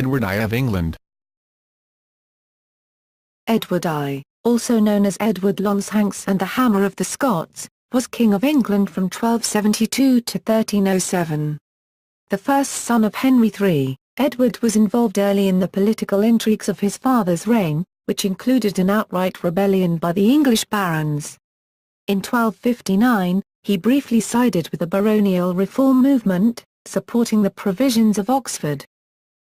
Edward I of England. Edward I, also known as Edward Longshanks and the Hammer of the Scots, was King of England from 1272 to 1307. The first son of Henry III, Edward was involved early in the political intrigues of his father's reign, which included an outright rebellion by the English barons. In 1259, he briefly sided with the baronial reform movement, supporting the provisions of Oxford.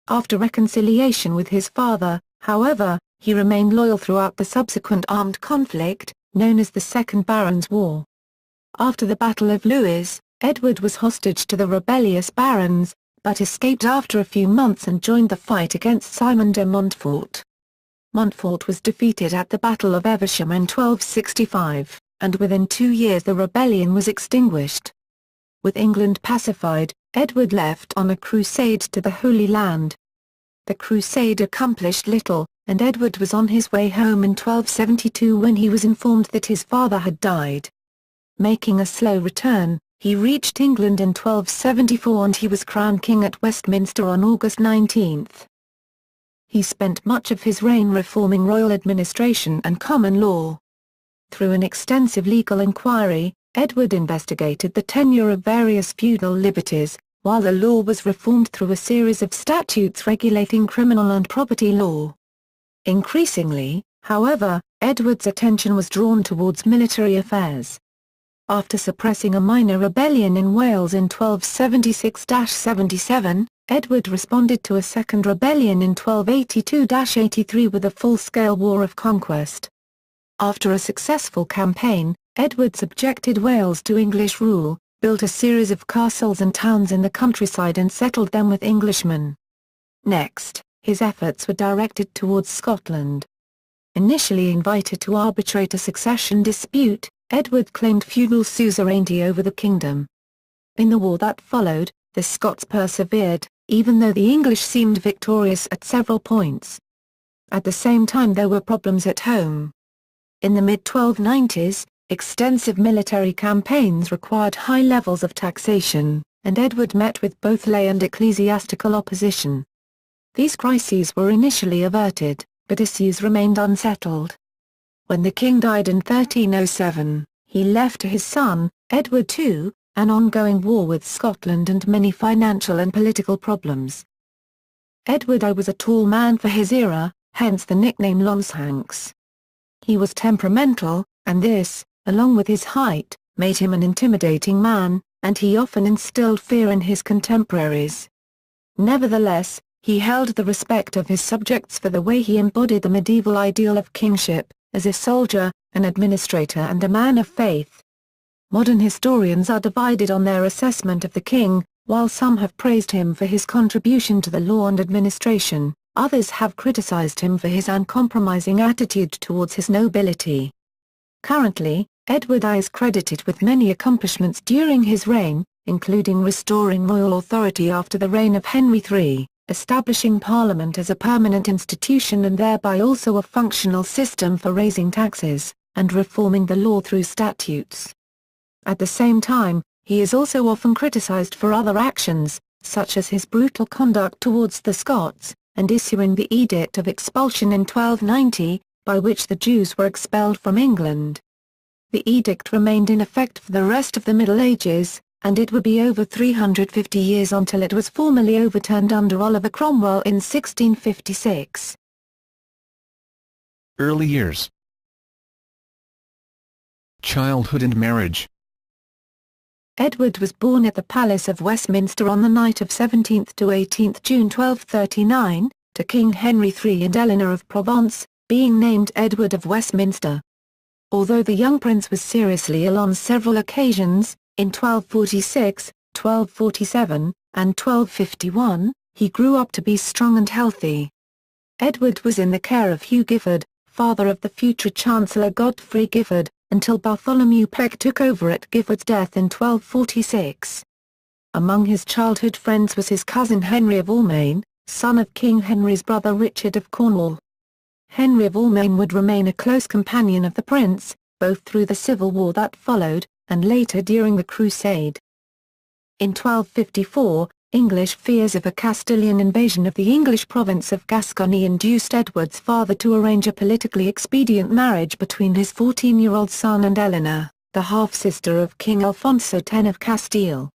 After reconciliation with his father, however, he remained loyal throughout the subsequent armed conflict, known as the Second Barons' War. After the Battle of Lewes, Edward was hostage to the rebellious barons, but escaped after a few months and joined the fight against Simon de Montfort. Montfort was defeated at the Battle of Evesham in 1265, and within 2 years the rebellion was extinguished. With England pacified, Edward left on a crusade to the Holy Land. The crusade accomplished little, and Edward was on his way home in 1272 when he was informed that his father had died. Making a slow return, he reached England in 1274 and he was crowned king at Westminster on August 19. He spent much of his reign reforming royal administration and common law. Through an extensive legal inquiry, Edward investigated the tenure of various feudal liberties, while the law was reformed through a series of statutes regulating criminal and property law. Increasingly, however, Edward's attention was drawn towards military affairs. After suppressing a minor rebellion in Wales in 1276-77, Edward responded to a second rebellion in 1282-83 with a full-scale war of conquest. After a successful campaign, Edward subjected Wales to English rule, built a series of castles and towns in the countryside and settled them with Englishmen. Next, his efforts were directed towards Scotland. Initially invited to arbitrate a succession dispute, Edward claimed feudal suzerainty over the kingdom. In the war that followed, the Scots persevered, even though the English seemed victorious at several points. At the same time there were problems at home. In the mid-1290s, extensive military campaigns required high levels of taxation, and Edward met with both lay and ecclesiastical opposition. These crises were initially averted, but issues remained unsettled. When the king died in 1307, he left to his son, Edward II, an ongoing war with Scotland and many financial and political problems. Edward I was a tall man for his era, hence the nickname Longshanks. He was temperamental, and this, along with his height, made him an intimidating man, and he often instilled fear in his contemporaries. Nevertheless, he held the respect of his subjects for the way he embodied the medieval ideal of kingship, as a soldier, an administrator and a man of faith. Modern historians are divided on their assessment of the king. While some have praised him for his contribution to the law and administration, others have criticized him for his uncompromising attitude towards his nobility. Currently, Edward I is credited with many accomplishments during his reign, including restoring royal authority after the reign of Henry III, establishing Parliament as a permanent institution and thereby also a functional system for raising taxes, and reforming the law through statutes. At the same time, he is also often criticized for other actions, such as his brutal conduct towards the Scots, and issuing the Edict of Expulsion in 1290, by which the Jews were expelled from England. The edict remained in effect for the rest of the Middle Ages, and it would be over 350 years until it was formally overturned under Oliver Cromwell in 1656. Early years. Childhood and marriage. Edward was born at the Palace of Westminster on the night of 17th to 18th June 1239, to King Henry III and Eleanor of Provence, being named Edward of Westminster. Although the young prince was seriously ill on several occasions, in 1246, 1247, and 1251, he grew up to be strong and healthy. Edward was in the care of Hugh Giffard, father of the future Chancellor Godfrey Giffard, until Bartholomew Peck took over at Giffard's death in 1246. Among his childhood friends was his cousin Henry of Almaine, son of King Henry's brother Richard of Cornwall. Henry of Almaine would remain a close companion of the prince, both through the civil war that followed, and later during the Crusade. In 1254, English fears of a Castilian invasion of the English province of Gascony induced Edward's father to arrange a politically expedient marriage between his 14-year-old son and Eleanor, the half-sister of King Alfonso X of Castile.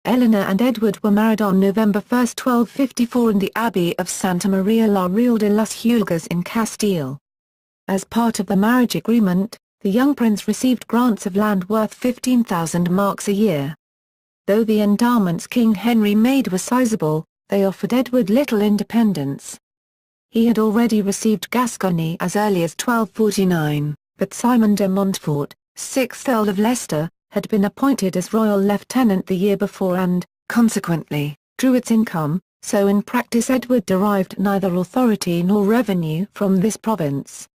Eleanor and Edward were married on November 1, 1254 in the Abbey of Santa Maria la Real de las Huelgas in Castile. As part of the marriage agreement, the young prince received grants of land worth 15,000 marks a year. Though the endowments King Henry made were sizable, they offered Edward little independence. He had already received Gascony as early as 1249, but Simon de Montfort, 6th Earl of Leicester, had been appointed as royal lieutenant the year before and, consequently, drew its income, so in practice Edward derived neither authority nor revenue from this province.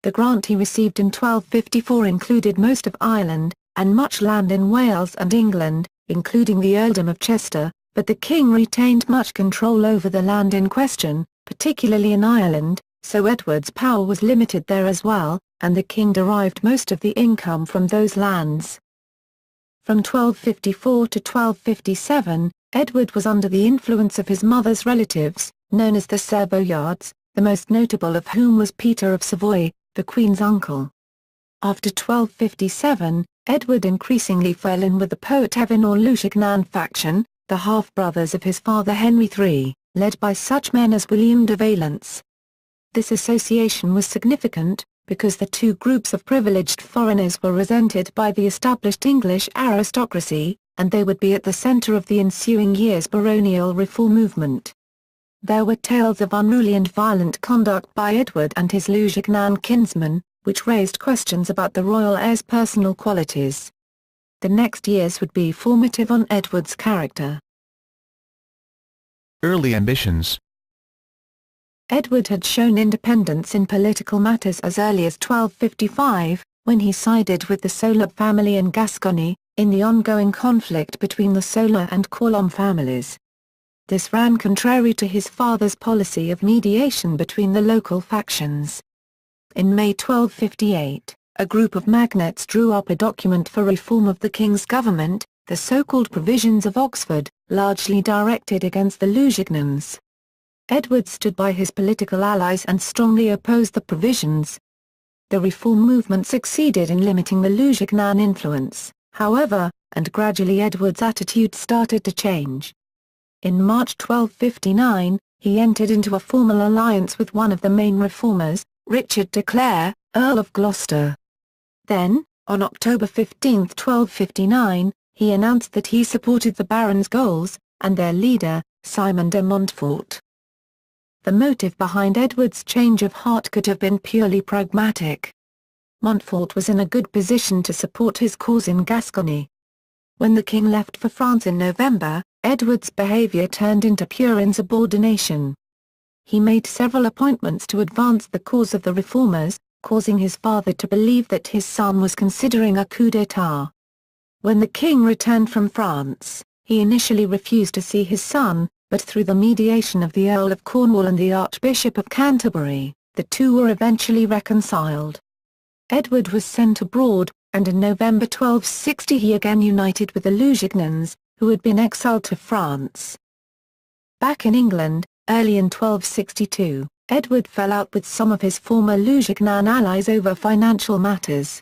The grant he received in 1254 included most of Ireland, and much land in Wales and England, including the earldom of Chester, but the king retained much control over the land in question, particularly in Ireland, so Edward's power was limited there as well, and the king derived most of the income from those lands. From 1254 to 1257, Edward was under the influence of his mother's relatives, known as the Savoyards, the most notable of whom was Peter of Savoy, the Queen's uncle. After 1257, Edward increasingly fell in with the Poitevin or Lusignan faction, the half-brothers of his father Henry III, led by such men as William de Valence. This association was significant, because the two groups of privileged foreigners were resented by the established English aristocracy, and they would be at the centre of the ensuing year's baronial reform movement. There were tales of unruly and violent conduct by Edward and his Lusignan kinsmen, which raised questions about the royal heir's personal qualities. The next years would be formative on Edward's character. Early ambitions. Edward had shown independence in political matters as early as 1255, when he sided with the Solar family in Gascony, in the ongoing conflict between the Solar and Coulomb families. This ran contrary to his father's policy of mediation between the local factions. In May 1258, a group of magnates drew up a document for reform of the king's government, the so-called Provisions of Oxford, largely directed against the Lusignans. Edward stood by his political allies and strongly opposed the provisions. The reform movement succeeded in limiting the Lusignan influence, however, and gradually Edward's attitude started to change. In March 1259, he entered into a formal alliance with one of the main reformers, Richard de Clare, Earl of Gloucester. Then, on October 15, 1259, he announced that he supported the barons' goals, and their leader, Simon de Montfort. The motive behind Edward's change of heart could have been purely pragmatic. Montfort was in a good position to support his cause in Gascony. When the king left for France in November, Edward's behaviour turned into pure insubordination. He made several appointments to advance the cause of the reformers, causing his father to believe that his son was considering a coup d'état. When the king returned from France, he initially refused to see his son, but through the mediation of the Earl of Cornwall and the Archbishop of Canterbury, the two were eventually reconciled. Edward was sent abroad, and in November 1260 he again united with the Lusignans, who had been exiled to France. Back in England, early in 1262, Edward fell out with some of his former Lusignan allies over financial matters.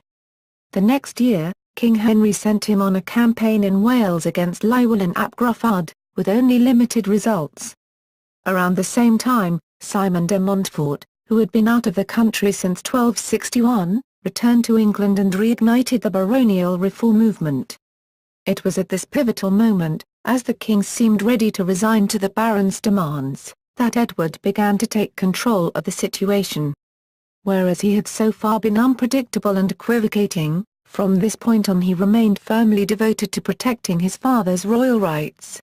The next year, King Henry sent him on a campaign in Wales against Llywelyn ap Gruffydd, with only limited results. Around the same time, Simon de Montfort, who had been out of the country since 1261, returned to England and reignited the baronial reform movement. It was at this pivotal moment, as the king seemed ready to resign to the barons' demands, that Edward began to take control of the situation. Whereas he had so far been unpredictable and equivocating, from this point on he remained firmly devoted to protecting his father's royal rights.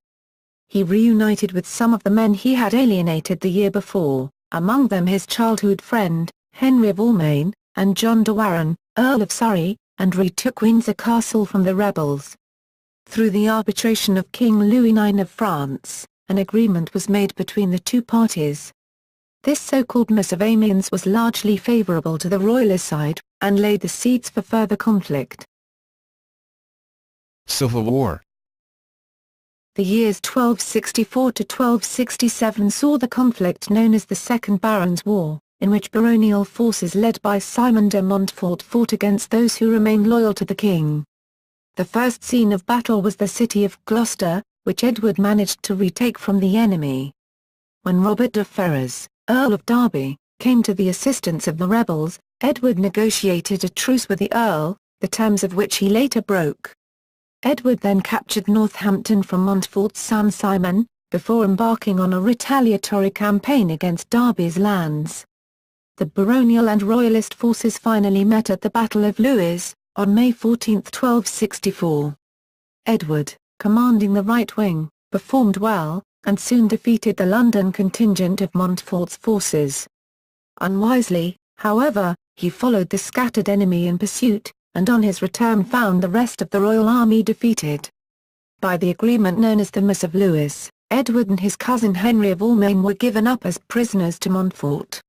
He reunited with some of the men he had alienated the year before, among them his childhood friend, Henry of Almaine, and John de Warenne, Earl of Surrey, and retook Windsor Castle from the rebels. Through the arbitration of King Louis IX of France, an agreement was made between the two parties. This so-called Miss of Amiens was largely favourable to the royalist side, and laid the seeds for further conflict. Civil War. The years 1264 to 1267 saw the conflict known as the Second Barons' War, in which baronial forces led by Simon de Montfort fought against those who remained loyal to the king. The first scene of battle was the city of Gloucester, which Edward managed to retake from the enemy. When Robert de Ferrers, Earl of Derby, came to the assistance of the rebels, Edward negotiated a truce with the Earl, the terms of which he later broke. Edward then captured Northampton from Montfort's son Simon, before embarking on a retaliatory campaign against Derby's lands. The baronial and royalist forces finally met at the Battle of Lewes, on May 14, 1264. Edward, commanding the right wing, performed well, and soon defeated the London contingent of Montfort's forces. Unwisely, however, he followed the scattered enemy in pursuit, and on his return found the rest of the royal army defeated. By the agreement known as the Miss of Lewes, Edward and his cousin Henry of Almaine were given up as prisoners to Montfort.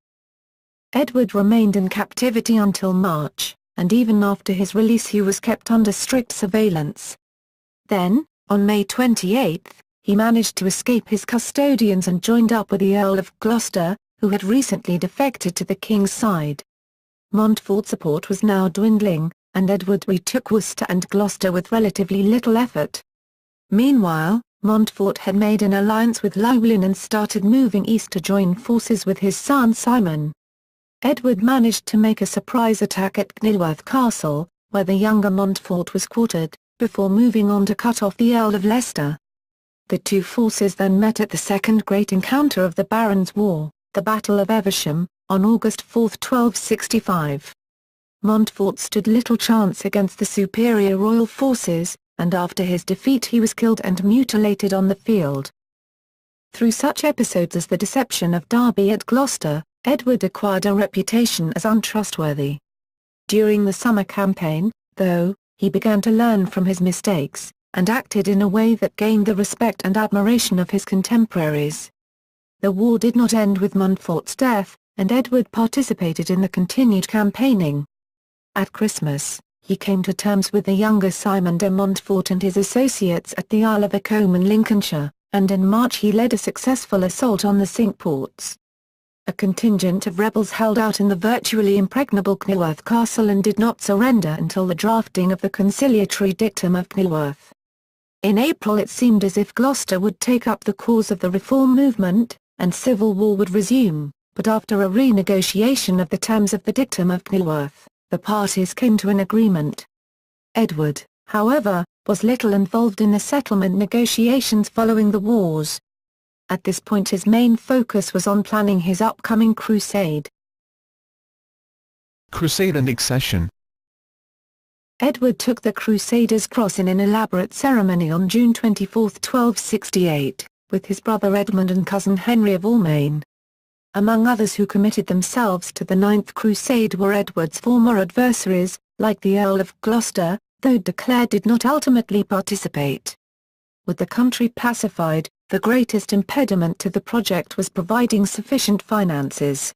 Edward remained in captivity until March, and even after his release he was kept under strict surveillance. Then, on May 28, he managed to escape his custodians and joined up with the Earl of Gloucester, who had recently defected to the king's side. Montfort's support was now dwindling, and Edward retook Worcester and Gloucester with relatively little effort. Meanwhile, Montfort had made an alliance with Llywelyn and started moving east to join forces with his son Simon. Edward managed to make a surprise attack at Kenilworth Castle, where the younger Montfort was quartered, before moving on to cut off the Earl of Leicester. The two forces then met at the second great encounter of the Barons' War, the Battle of Evesham, on August 4, 1265. Montfort stood little chance against the superior royal forces, and after his defeat he was killed and mutilated on the field. Through such episodes as the deception of Derby at Gloucester, Edward acquired a reputation as untrustworthy. During the summer campaign, though, he began to learn from his mistakes, and acted in a way that gained the respect and admiration of his contemporaries. The war did not end with Montfort's death, and Edward participated in the continued campaigning. At Christmas, he came to terms with the younger Simon de Montfort and his associates at the Isle of Acombe in Lincolnshire, and in March he led a successful assault on the Cinque Ports. A contingent of rebels held out in the virtually impregnable Kenilworth Castle and did not surrender until the drafting of the conciliatory dictum of Kenilworth. In April it seemed as if Gloucester would take up the cause of the reform movement, and civil war would resume, but after a renegotiation of the terms of the dictum of Kenilworth, the parties came to an agreement. Edward, however, was little involved in the settlement negotiations following the wars. At this point his main focus was on planning his upcoming crusade. Crusade and accession. Edward took the Crusaders' cross in an elaborate ceremony on June 24, 1268, with his brother Edmund and cousin Henry of Almaine. Among others who committed themselves to the Ninth Crusade were Edward's former adversaries, like the Earl of Gloucester, though de Clare did not ultimately participate. With the country pacified, the greatest impediment to the project was providing sufficient finances.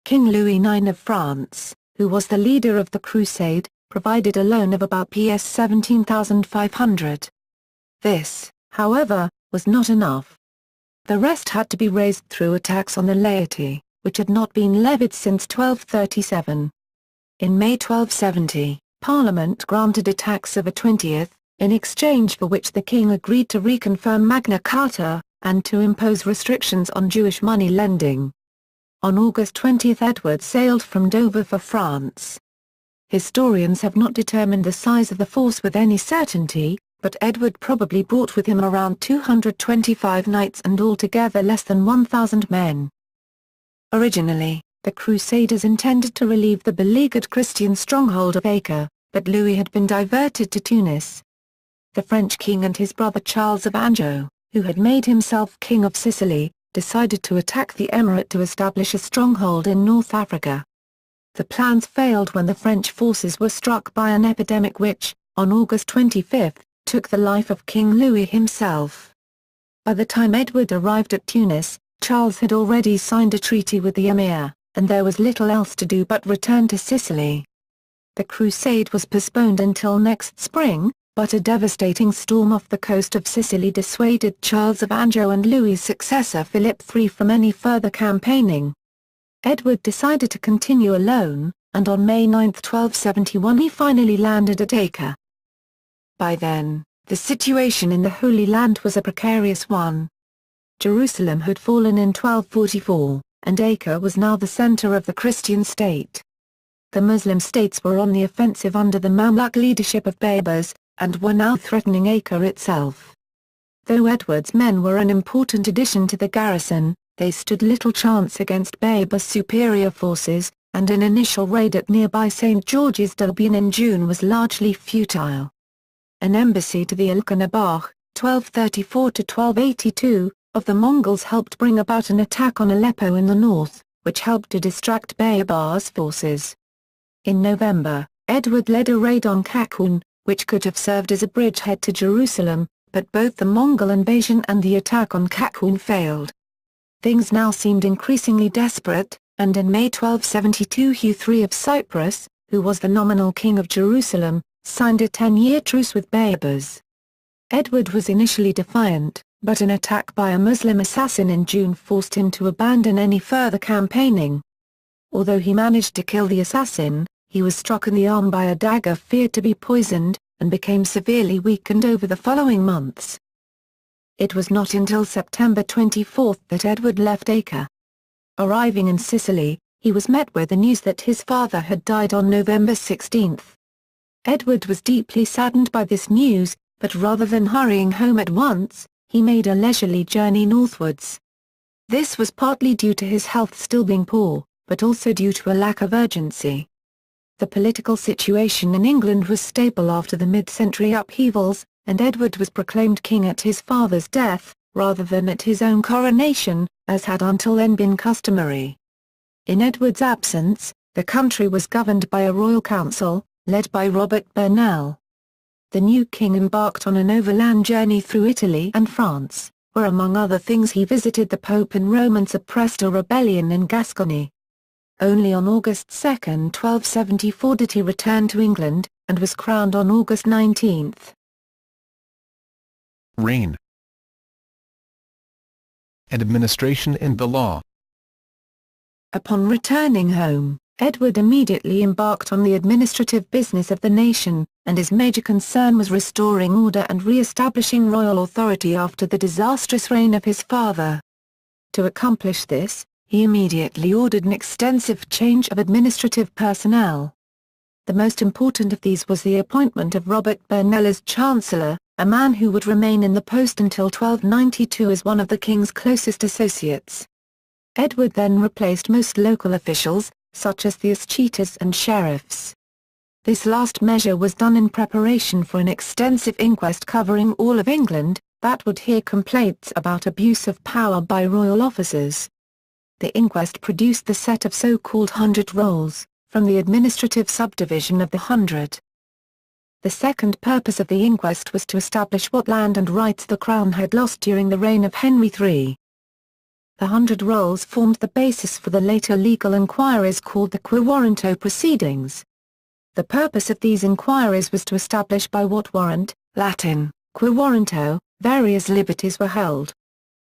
King Louis IX of France, who was the leader of the crusade, provided a loan of about PS 17,500. This, however, was not enough. The rest had to be raised through a tax on the laity, which had not been levied since 1237. In May 1270, Parliament granted a tax of a 20th, in exchange for which the king agreed to reconfirm Magna Carta, and to impose restrictions on Jewish money lending. On August 20 Edward sailed from Dover for France. Historians have not determined the size of the force with any certainty, but Edward probably brought with him around 225 knights and altogether less than 1,000 men. Originally, the Crusaders intended to relieve the beleaguered Christian stronghold of Acre, but Louis had been diverted to Tunis. The French king and his brother Charles of Anjou, who had made himself king of Sicily, decided to attack the emirate to establish a stronghold in North Africa. The plans failed when the French forces were struck by an epidemic which, on August 25, took the life of King Louis himself. By the time Edward arrived at Tunis, Charles had already signed a treaty with the emir, and there was little else to do but return to Sicily. The crusade was postponed until next spring, but a devastating storm off the coast of Sicily dissuaded Charles of Anjou and Louis's successor Philip III from any further campaigning. Edward decided to continue alone, and on May 9, 1271 he finally landed at Acre. By then, the situation in the Holy Land was a precarious one. Jerusalem had fallen in 1244, and Acre was now the center of the Christian state. The Muslim states were on the offensive under the Mamluk leadership of Baybars, and were now threatening Acre itself. Though Edward's men were an important addition to the garrison, they stood little chance against Baybars' superior forces, and an initial raid at nearby St. George's Dublin in June was largely futile. An embassy to the Ilkhanabach, 1234–1282, of the Mongols helped bring about an attack on Aleppo in the north, which helped to distract Baybars' forces. In November, Edward led a raid on Kakun, which could have served as a bridgehead to Jerusalem, but both the Mongol invasion and the attack on Kakun failed. Things now seemed increasingly desperate, and in May 1272 Hugh III of Cyprus, who was the nominal king of Jerusalem, signed a 10-year truce with Baybars. Edward was initially defiant, but an attack by a Muslim assassin in June forced him to abandon any further campaigning. Although he managed to kill the assassin, he was struck in the arm by a dagger feared to be poisoned, and became severely weakened over the following months. It was not until September 24 that Edward left Acre. Arriving in Sicily, he was met with the news that his father had died on November 16. Edward was deeply saddened by this news, but rather than hurrying home at once, he made a leisurely journey northwards. This was partly due to his health still being poor, but also due to a lack of urgency. The political situation in England was stable after the mid-century upheavals, and Edward was proclaimed king at his father's death, rather than at his own coronation, as had until then been customary. In Edward's absence, the country was governed by a royal council, led by Robert Burnell. The new king embarked on an overland journey through Italy and France, where among other things he visited the Pope in Rome and suppressed a rebellion in Gascony. Only on August 2, 1274 did he return to England, and was crowned on August 19. Reign and administration in the law. Upon returning home, Edward immediately embarked on the administrative business of the nation, and his major concern was restoring order and re-establishing royal authority after the disastrous reign of his father. To accomplish this, he immediately ordered an extensive change of administrative personnel. The most important of these was the appointment of Robert Burnell as Chancellor, a man who would remain in the post until 1292 as one of the king's closest associates. Edward then replaced most local officials, such as the escheators and sheriffs. This last measure was done in preparation for an extensive inquest covering all of England, that would hear complaints about abuse of power by royal officers. The inquest produced the set of so-called 100 rolls, from the administrative subdivision of the 100. The second purpose of the inquest was to establish what land and rights the crown had lost during the reign of Henry III. The 100 rolls formed the basis for the later legal inquiries called the Quo Warranto proceedings. The purpose of these inquiries was to establish by what warrant, Latin, Quo Warranto, various liberties were held.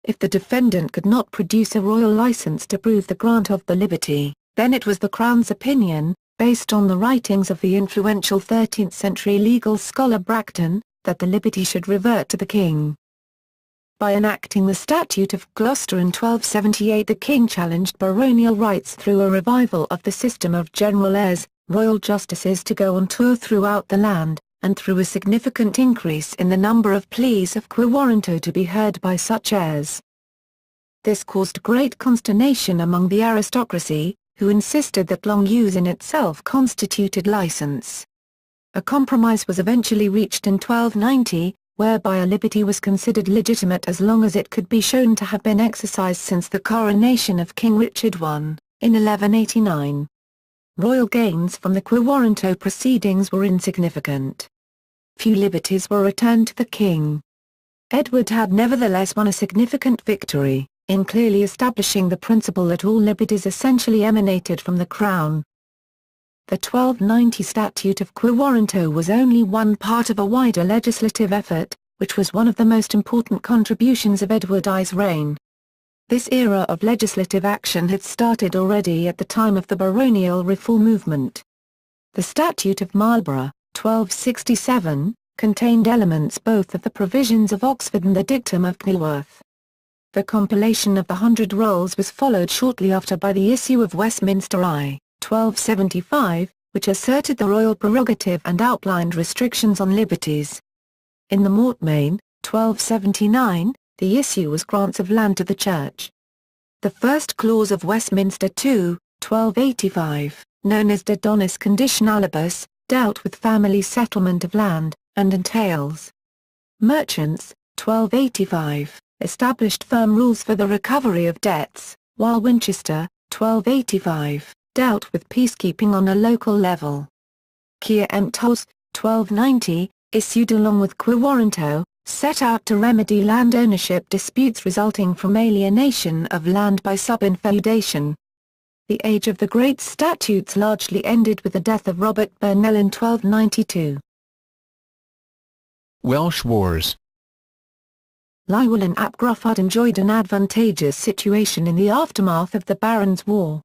If the defendant could not produce a royal license to prove the grant of the liberty, then it was the Crown's opinion, based on the writings of the influential 13th-century legal scholar Bracton, that the liberty should revert to the king. By enacting the Statute of Gloucester in 1278 the king challenged baronial rights through a revival of the system of general heirs, royal justices to go on tour throughout the land, and through a significant increase in the number of pleas of quo warranto to be heard by such heirs. This caused great consternation among the aristocracy, who insisted that long use in itself constituted license. A compromise was eventually reached in 1290, whereby a liberty was considered legitimate as long as it could be shown to have been exercised since the coronation of King Richard I, in 1189. Royal gains from the quo warranto proceedings were insignificant. Few liberties were returned to the king. Edward had nevertheless won a significant victory, in clearly establishing the principle that all liberties essentially emanated from the crown. The 1290 Statute of Quiwarranto was only one part of a wider legislative effort, which was one of the most important contributions of Edward I's reign. This era of legislative action had started already at the time of the baronial reform movement. The Statute of Marlborough, 1267, contained elements both of the provisions of Oxford and the dictum of Kenilworth. The compilation of the 100 Rolls was followed shortly after by the issue of Westminster I, 1275, which asserted the royal prerogative and outlined restrictions on liberties. In the Mortmain, 1279, the issue was grants of land to the Church. The first clause of Westminster II, 1285, known as de donis conditionalibus, dealt with family settlement of land, and entails. Merchants, 1285, established firm rules for the recovery of debts, while Winchester, 1285, dealt with peacekeeping on a local level. Quia Emptos, 1290, issued along with Quiwarranto, set out to remedy land ownership disputes resulting from alienation of land by subinfeudation. The age of the great statutes largely ended with the death of Robert Burnell in 1292. Welsh Wars. Llywelyn ap Gruffydd enjoyed an advantageous situation in the aftermath of the Barons' War.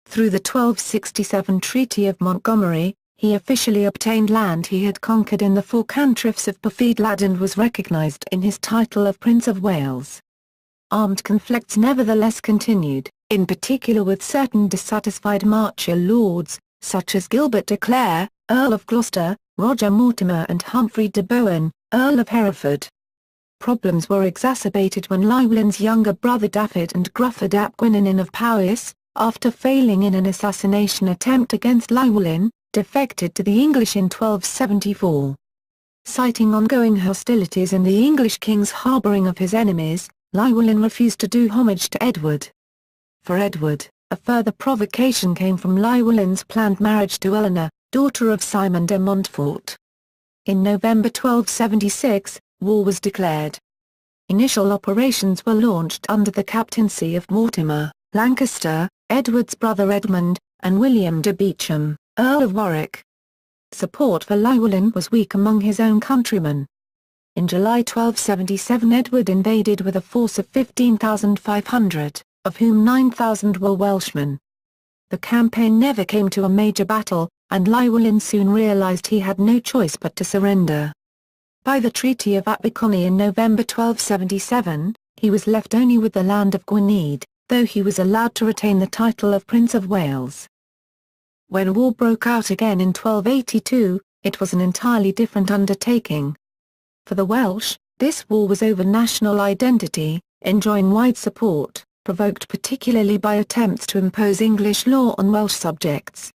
Through the 1267 Treaty of Montgomery, he officially obtained land he had conquered in the four cantrefs of Perfeidlad and was recognised in his title of Prince of Wales. Armed conflicts nevertheless continued, in particular with certain dissatisfied marcher lords, such as Gilbert de Clare, Earl of Gloucester, Roger Mortimer and Humphrey de Bohun, Earl of Hereford. Problems were exacerbated when Llywelyn's younger brother Dafydd and Gruffydd ap Gwynenyn of Powys, after failing in an assassination attempt against Llywelyn, defected to the English in 1274. Citing ongoing hostilities and the English king's harbouring of his enemies, Llywelyn refused to do homage to Edward. For Edward, a further provocation came from Llywelyn's planned marriage to Eleanor, daughter of Simon de Montfort. In November 1276, war was declared. Initial operations were launched under the captaincy of Mortimer, Lancaster, Edward's brother Edmund, and William de Beauchamp, Earl of Warwick. Support for Llywelyn was weak among his own countrymen. In July 1277 Edward invaded with a force of 15,500, of whom 9,000 were Welshmen. The campaign never came to a major battle, and Llywelyn soon realised he had no choice but to surrender. By the Treaty of Aberconwy in November 1277, he was left only with the land of Gwynedd, though he was allowed to retain the title of Prince of Wales. When war broke out again in 1282, it was an entirely different undertaking. For the Welsh, this war was over national identity, enjoying wide support, provoked particularly by attempts to impose English law on Welsh subjects.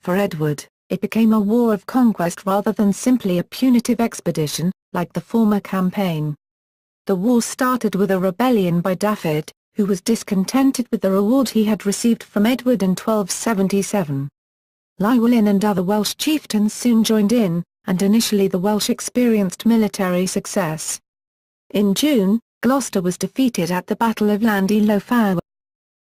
For Edward, it became a war of conquest rather than simply a punitive expedition, like the former campaign. The war started with a rebellion by Dafydd, who was discontented with the reward he had received from Edward in 1277. Llywelyn and other Welsh chieftains soon joined in, and initially the Welsh experienced military success. In June, Gloucester was defeated at the Battle of Llandy Lofawr.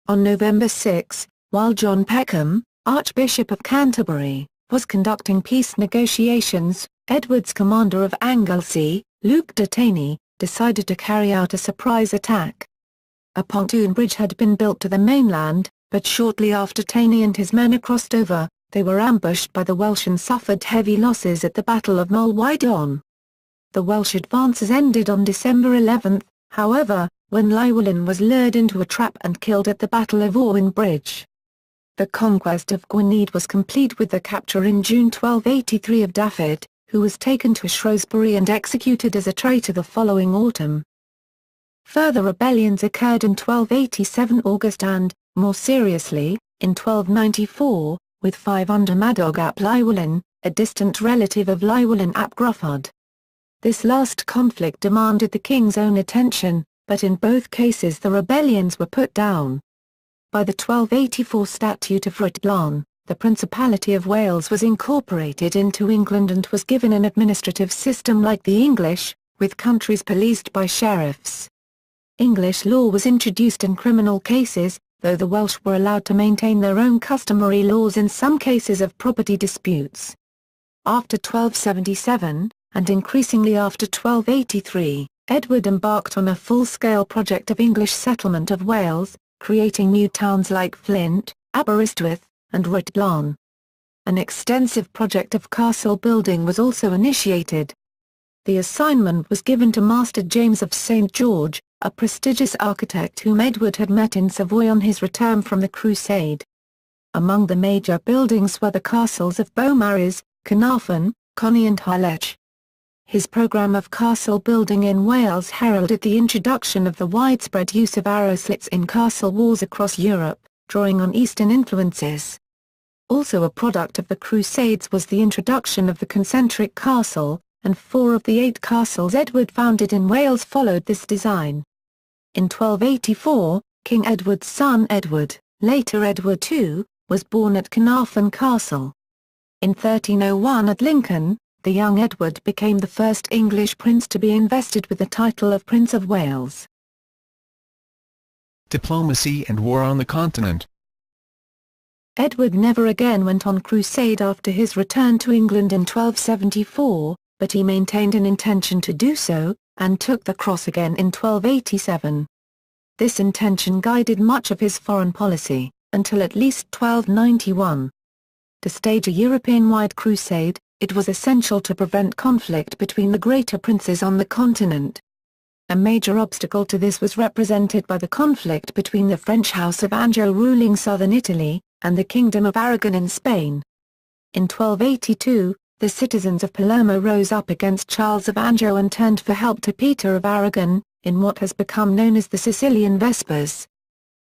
On November 6, while John Peckham, Archbishop of Canterbury, was conducting peace negotiations, Edward's commander of Anglesey, Luke de Taney, decided to carry out a surprise attack. A pontoon bridge had been built to the mainland, but shortly after Taney and his men had crossed over, they were ambushed by the Welsh and suffered heavy losses at the Battle of Molwydon. The Welsh advances ended on December 11, however, when Llywelyn was lured into a trap and killed at the Battle of Orwyn Bridge. The conquest of Gwynedd was complete with the capture in June 1283 of Dafydd, who was taken to Shrewsbury and executed as a traitor the following autumn. Further rebellions occurred in 1287 August and, more seriously, in 1294, with 5 under Madog ap Llywelyn, a distant relative of Llywelyn ap Gruffydd. This last conflict demanded the king's own attention, but in both cases the rebellions were put down. By the 1284 Statute of Rhuddlan, the Principality of Wales was incorporated into England and was given an administrative system like the English, with countries policed by sheriffs. English law was introduced in criminal cases, though the Welsh were allowed to maintain their own customary laws in some cases of property disputes. After 1277, and increasingly after 1283, Edward embarked on a full-scale project of English settlement of Wales, creating new towns like Flint, Aberystwyth, and Rhuddlan. An extensive project of castle building was also initiated. The assignment was given to Master James of St. George, a prestigious architect whom Edward had met in Savoy on his return from the Crusade. Among the major buildings were the castles of Beaumaris, Carnarvon, Conwy and Harlech. His programme of castle building in Wales heralded the introduction of the widespread use of arrow slits in castle walls across Europe, drawing on Eastern influences. Also a product of the Crusades was the introduction of the concentric castle, and 4 of the 8 castles Edward founded in Wales followed this design. In 1284, King Edward's son Edward, later Edward II, was born at Carnarvon Castle. In 1301 at Lincoln, the young Edward became the first English prince to be invested with the title of Prince of Wales. Diplomacy and war on the continent. Edward never again went on crusade after his return to England in 1274, but he maintained an intention to do so, and took the cross again in 1287. This intention guided much of his foreign policy, until at least 1291. To stage a European-wide crusade, it was essential to prevent conflict between the greater princes on the continent. A major obstacle to this was represented by the conflict between the French House of Anjou ruling southern Italy, and the Kingdom of Aragon in Spain. In 1282, the citizens of Palermo rose up against Charles of Anjou and turned for help to Peter of Aragon, in what has become known as the Sicilian Vespers.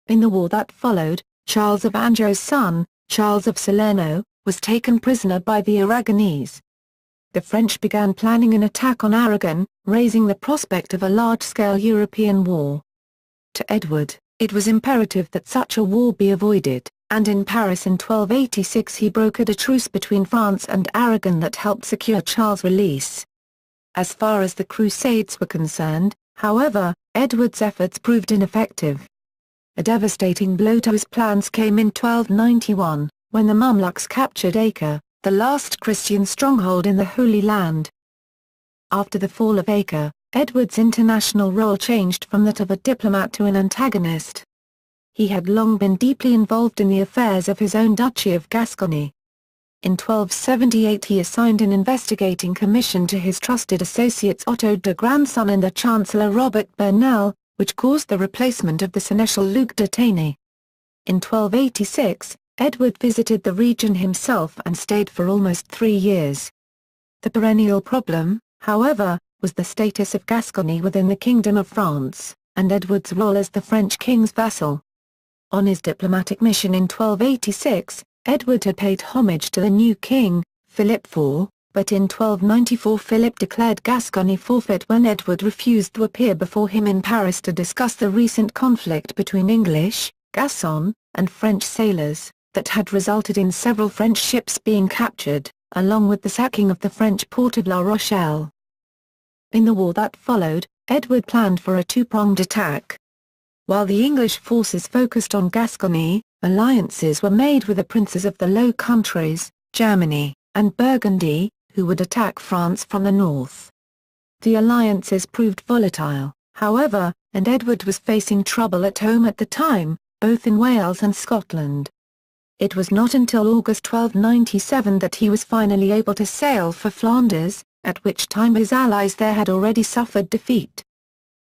In the war that followed, Charles of Anjou's son, Charles of Salerno, was taken prisoner by the Aragonese. The French began planning an attack on Aragon, raising the prospect of a large-scale European war. To Edward, it was imperative that such a war be avoided, and in Paris in 1286 he brokered a truce between France and Aragon that helped secure Charles' release. As far as the Crusades were concerned, however, Edward's efforts proved ineffective. A devastating blow to his plans came in 1291, when the Mamluks captured Acre, the last Christian stronghold in the Holy Land. After the fall of Acre, Edward's international role changed from that of a diplomat to an antagonist. He had long been deeply involved in the affairs of his own Duchy of Gascony. In 1278 he assigned an investigating commission to his trusted associates Otto de Grandson and the Chancellor Robert Burnell, which caused the replacement of the Seneschal Luc de Taigny. In 1286, Edward visited the region himself and stayed for almost 3 years. The perennial problem, however, was the status of Gascony within the Kingdom of France, and Edward's role as the French king's vassal. On his diplomatic mission in 1286, Edward had paid homage to the new king, Philip IV, but in 1294 Philip declared Gascony forfeit when Edward refused to appear before him in Paris to discuss the recent conflict between English, Gascon, and French sailors, that had resulted in several French ships being captured, along with the sacking of the French port of La Rochelle. In the war that followed, Edward planned for a 2-pronged attack. While the English forces focused on Gascony, alliances were made with the princes of the Low Countries, Germany, and Burgundy, who would attack France from the north. The alliances proved volatile, however, and Edward was facing trouble at home at the time, both in Wales and Scotland. It was not until August 1297 that he was finally able to sail for Flanders, at which time his allies there had already suffered defeat.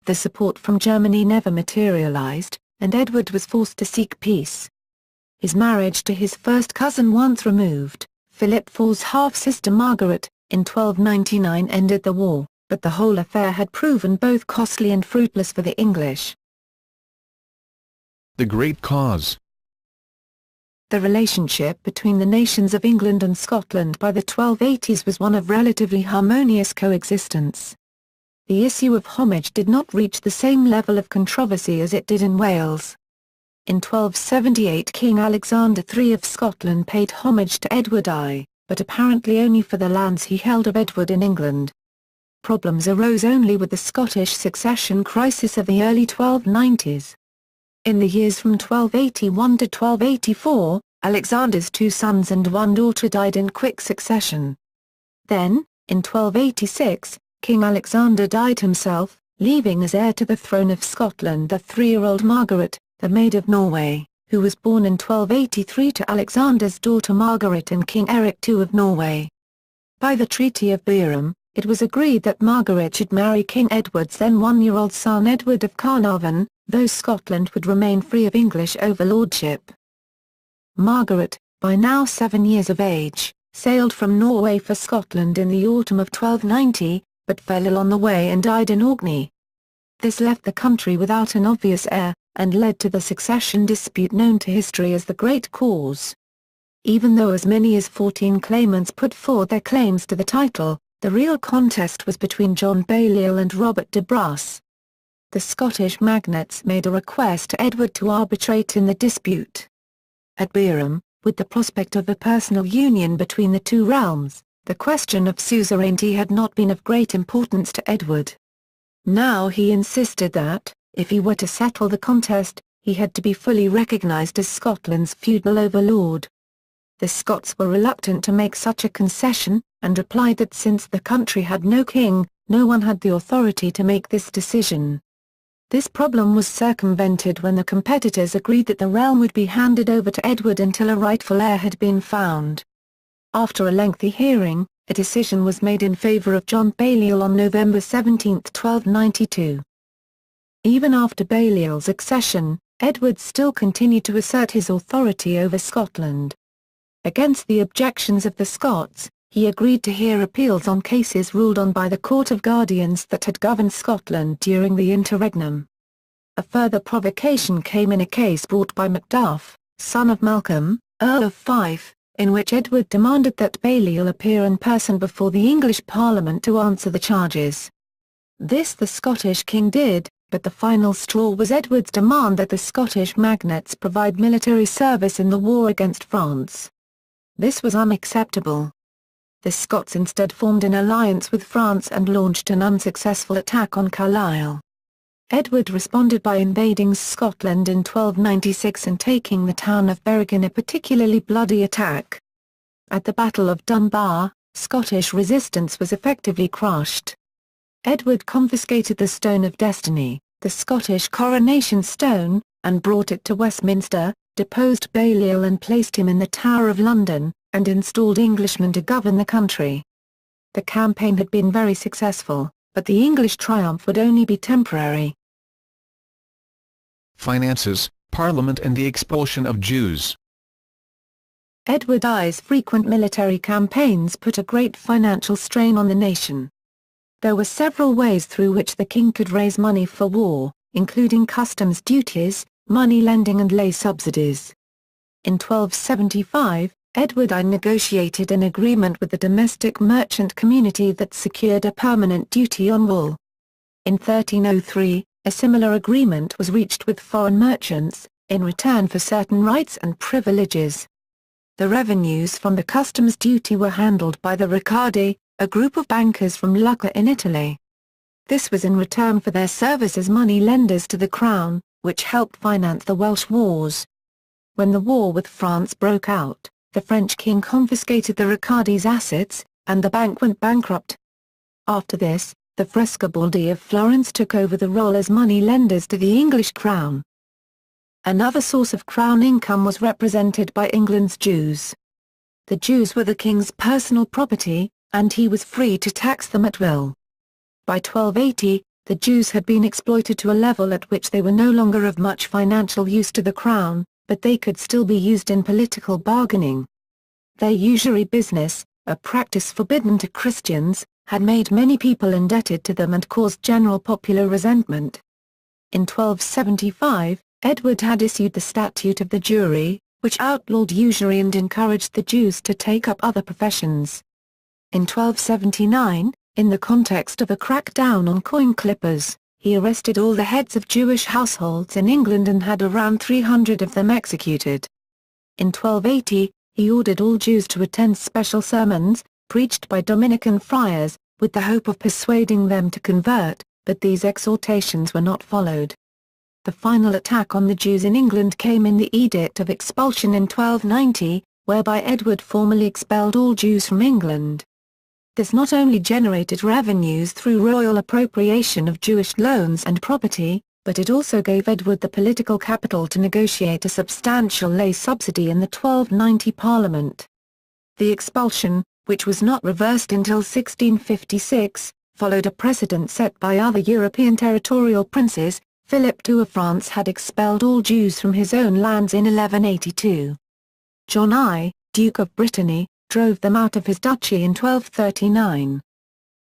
The support from Germany never materialized, and Edward was forced to seek peace. His marriage to his first cousin once removed, Philip IV's half-sister Margaret, in 1299 ended the war, but the whole affair had proven both costly and fruitless for the English. The Great Cause. The relationship between the nations of England and Scotland by the 1280s was one of relatively harmonious coexistence. The issue of homage did not reach the same level of controversy as it did in Wales. In 1278 King Alexander III of Scotland paid homage to Edward I, but apparently only for the lands he held of Edward in England. Problems arose only with the Scottish succession crisis of the early 1290s. In the years from 1281 to 1284, Alexander's 2 sons and 1 daughter died in quick succession. Then, in 1286, King Alexander died himself, leaving as heir to the throne of Scotland the 3-year-old Margaret, the Maid of Norway, who was born in 1283 to Alexander's daughter Margaret and King Eric II of Norway. By the Treaty of Bærum, it was agreed that Margaret should marry King Edward's then 1-year-old son Edward of Carnarvon, though Scotland would remain free of English overlordship. Margaret, by now 7 years of age, sailed from Norway for Scotland in the autumn of 1290, but fell ill on the way and died in Orkney. This left the country without an obvious heir, and led to the succession dispute known to history as the Great Cause. Even though as many as 14 claimants put forward their claims to the title, the real contest was between John Balliol and Robert de Braose. The Scottish magnates made a request to Edward to arbitrate in the dispute. At Bærum, with the prospect of a personal union between the two realms, the question of suzerainty had not been of great importance to Edward. Now he insisted that, if he were to settle the contest, he had to be fully recognised as Scotland's feudal overlord. The Scots were reluctant to make such a concession, and replied that since the country had no king, no one had the authority to make this decision. This problem was circumvented when the competitors agreed that the realm would be handed over to Edward until a rightful heir had been found. After a lengthy hearing, a decision was made in favour of John Balliol on November 17, 1292. Even after Balliol's accession, Edward still continued to assert his authority over Scotland. Against the objections of the Scots, he agreed to hear appeals on cases ruled on by the Court of Guardians that had governed Scotland during the interregnum. A further provocation came in a case brought by Macduff, son of Malcolm, Earl of Fife, in which Edward demanded that Balliol appear in person before the English Parliament to answer the charges. This the Scottish king did, but the final straw was Edward's demand that the Scottish magnates provide military service in the war against France. This was unacceptable. The Scots instead formed an alliance with France and launched an unsuccessful attack on Carlisle. Edward responded by invading Scotland in 1296 and taking the town of Berwick in a particularly bloody attack. At the Battle of Dunbar, Scottish resistance was effectively crushed. Edward confiscated the Stone of Destiny, the Scottish coronation stone, and brought it to Westminster, deposed Balliol and placed him in the Tower of London, and installed Englishmen to govern the country. The campaign had been very successful, but the English triumph would only be temporary. Finances, Parliament and the expulsion of Jews. Edward I's frequent military campaigns put a great financial strain on the nation. There were several ways through which the king could raise money for war, including customs duties, money lending and lay subsidies. In 1275, Edward I negotiated an agreement with the domestic merchant community that secured a permanent duty on wool. In 1303, a similar agreement was reached with foreign merchants, in return for certain rights and privileges. The revenues from the customs duty were handled by the Riccardi, a group of bankers from Lucca in Italy. This was in return for their service as money lenders to the crown, which helped finance the Welsh wars. When the war with France broke out, the French king confiscated the Riccardi's assets, and the bank went bankrupt. After this, the Frescobaldi of Florence took over the role as money lenders to the English crown. Another source of crown income was represented by England's Jews. The Jews were the king's personal property, and he was free to tax them at will. By 1280, the Jews had been exploited to a level at which they were no longer of much financial use to the crown, but they could still be used in political bargaining. Their usury business, a practice forbidden to Christians, had made many people indebted to them and caused general popular resentment. In 1275, Edward had issued the Statute of the Jury, which outlawed usury and encouraged the Jews to take up other professions. In 1279, in the context of a crackdown on coin clippers, he arrested all the heads of Jewish households in England and had around 300 of them executed. In 1280, he ordered all Jews to attend special sermons, preached by Dominican friars, with the hope of persuading them to convert, but these exhortations were not followed. The final attack on the Jews in England came in the Edict of Expulsion in 1290, whereby Edward formally expelled all Jews from England. This not only generated revenues through royal appropriation of Jewish loans and property, but it also gave Edward the political capital to negotiate a substantial lay subsidy in the 1290 Parliament. The expulsion, which was not reversed until 1656, followed a precedent set by other European territorial princes. Philip II of France had expelled all Jews from his own lands in 1182. John I, Duke of Brittany, drove them out of his duchy in 1239.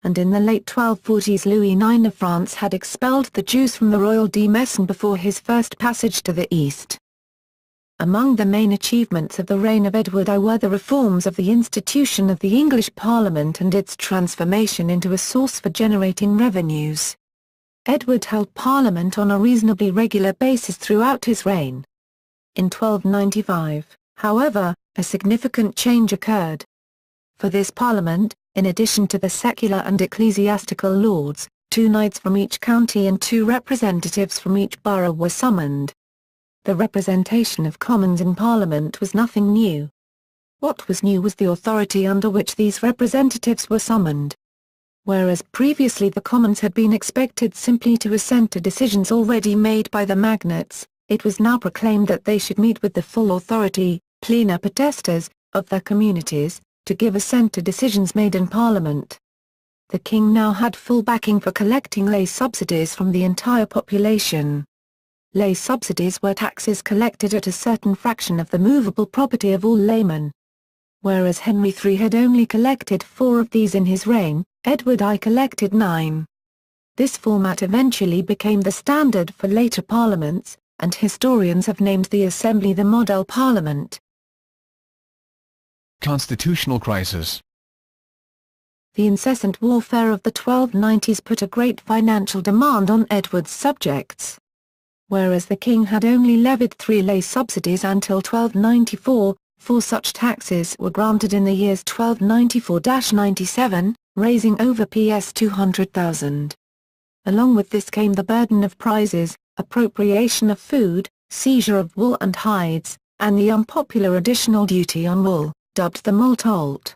And in the late 1240s Louis IX of France had expelled the Jews from the Royal Demesne before his first passage to the east. Among the main achievements of the reign of Edward I were the reforms of the institution of the English Parliament and its transformation into a source for generating revenues. Edward held Parliament on a reasonably regular basis throughout his reign. In 1295, however, a significant change occurred. For this Parliament, in addition to the secular and ecclesiastical lords, 2 knights from each county and 2 representatives from each borough were summoned. The representation of commons in Parliament was nothing new. What was new was the authority under which these representatives were summoned. Whereas previously the commons had been expected simply to assent to decisions already made by the magnates, it was now proclaimed that they should meet with the full authority, plena potestas, of their communities, to give assent to decisions made in Parliament. The king now had full backing for collecting lay subsidies from the entire population. Lay subsidies were taxes collected at a certain fraction of the movable property of all laymen. Whereas Henry III had only collected 4 of these in his reign, Edward I collected 9. This format eventually became the standard for later parliaments, and historians have named the Assembly the Model Parliament. Constitutional crisis. The incessant warfare of the 1290s put a great financial demand on Edward's subjects. Whereas the king had only levied 3 lay subsidies until 1294, 4 such taxes were granted in the years 1294-97, raising over Ps 200,000. Along with this came the burden of prizes, appropriation of food, seizure of wool and hides, and the unpopular additional duty on wool, dubbed the Moult.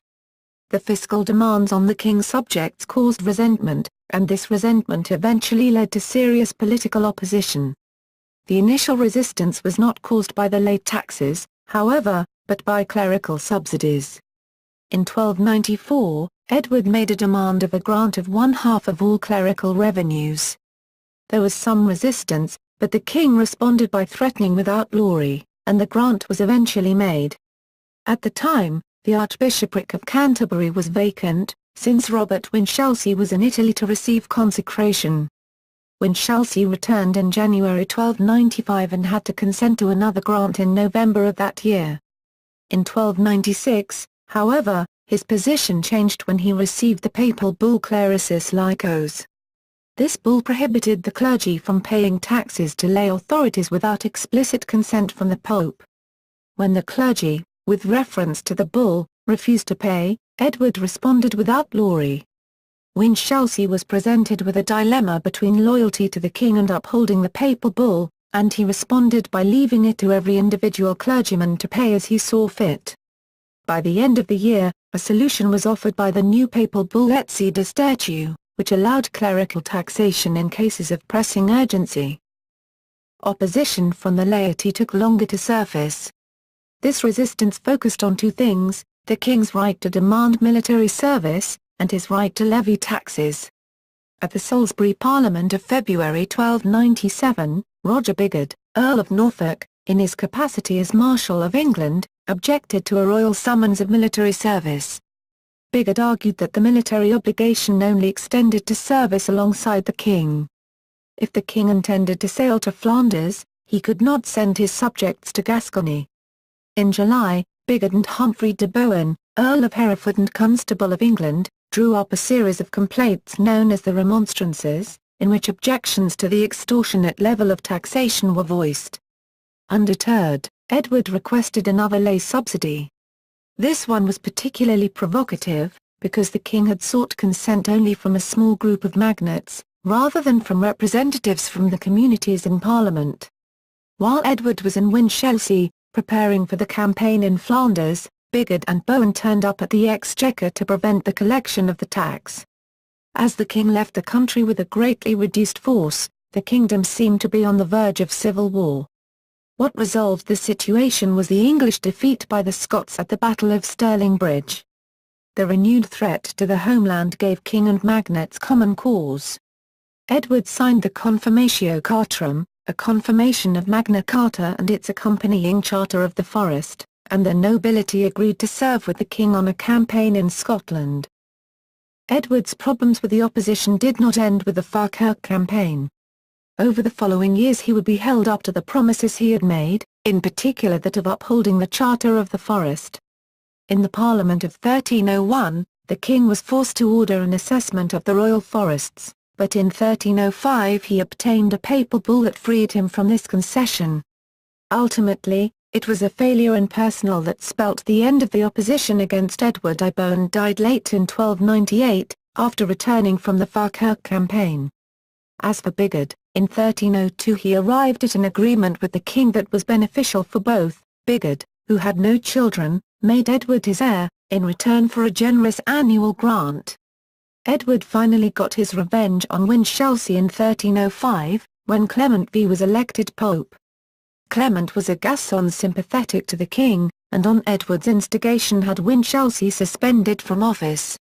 The fiscal demands on the king's subjects caused resentment, and this resentment eventually led to serious political opposition. The initial resistance was not caused by the late taxes, however, but by clerical subsidies. In 1294, Edward made a demand of a grant of 1/2 of all clerical revenues. There was some resistance, but the king responded by threatening with outlawry, and the grant was eventually made. At the time, the Archbishopric of Canterbury was vacant, since Robert Winchelsea was in Italy to receive consecration. Winchelsea returned in January 1295 and had to consent to another grant in November of that year. In 1296, however, his position changed when he received the papal bull Clericis Laicos. This bull prohibited the clergy from paying taxes to lay authorities without explicit consent from the Pope. When the clergy, with reference to the bull, refused to pay, Edward responded with outlawry. Winchelsea was presented with a dilemma between loyalty to the king and upholding the papal bull, and he responded by leaving it to every individual clergyman to pay as he saw fit. By the end of the year, a solution was offered by the new papal bull Etsi de Stertiu, which allowed clerical taxation in cases of pressing urgency. Opposition from the laity took longer to surface. This resistance focused on 2 things, the king's right to demand military service, and his right to levy taxes. At the Salisbury Parliament of February 1297, Roger Bigod, Earl of Norfolk, in his capacity as Marshal of England, objected to a royal summons of military service. Bigod argued that the military obligation only extended to service alongside the king. If the king intended to sail to Flanders, he could not send his subjects to Gascony. In July, Bigod and Humphrey de Bohun, Earl of Hereford and Constable of England, drew up a series of complaints known as the Remonstrances, in which objections to the extortionate level of taxation were voiced. Undeterred, Edward requested another lay subsidy. This one was particularly provocative, because the king had sought consent only from a small group of magnates, rather than from representatives from the communities in Parliament. While Edward was in Winchelsea, preparing for the campaign in Flanders, Bigod and Bohun turned up at the Exchequer to prevent the collection of the tax. As the king left the country with a greatly reduced force, the kingdom seemed to be on the verge of civil war. What resolved the situation was the English defeat by the Scots at the Battle of Stirling Bridge. The renewed threat to the homeland gave king and magnates common cause. Edward signed the Confirmatio Cartarum, a confirmation of Magna Carta and its accompanying Charter of the Forest, and the nobility agreed to serve with the king on a campaign in Scotland. Edward's problems with the opposition did not end with the Falkirk campaign. Over the following years he would be held up to the promises he had made, in particular that of upholding the Charter of the Forest. In the Parliament of 1301, the king was forced to order an assessment of the royal forests, but in 1305 he obtained a papal bull that freed him from this concession. Ultimately, it was a failure in personal that spelt the end of the opposition against Edward. Bohun died late in 1298, after returning from the Falkirk campaign. As for Bigod, in 1302 he arrived at an agreement with the king that was beneficial for both. Bigod, who had no children, made Edward his heir, in return for a generous annual grant. Edward finally got his revenge on Winchelsea in 1305, when Clement V was elected pope. Clement was a Gascon sympathetic to the king, and on Edward's instigation had Winchelsea suspended from office.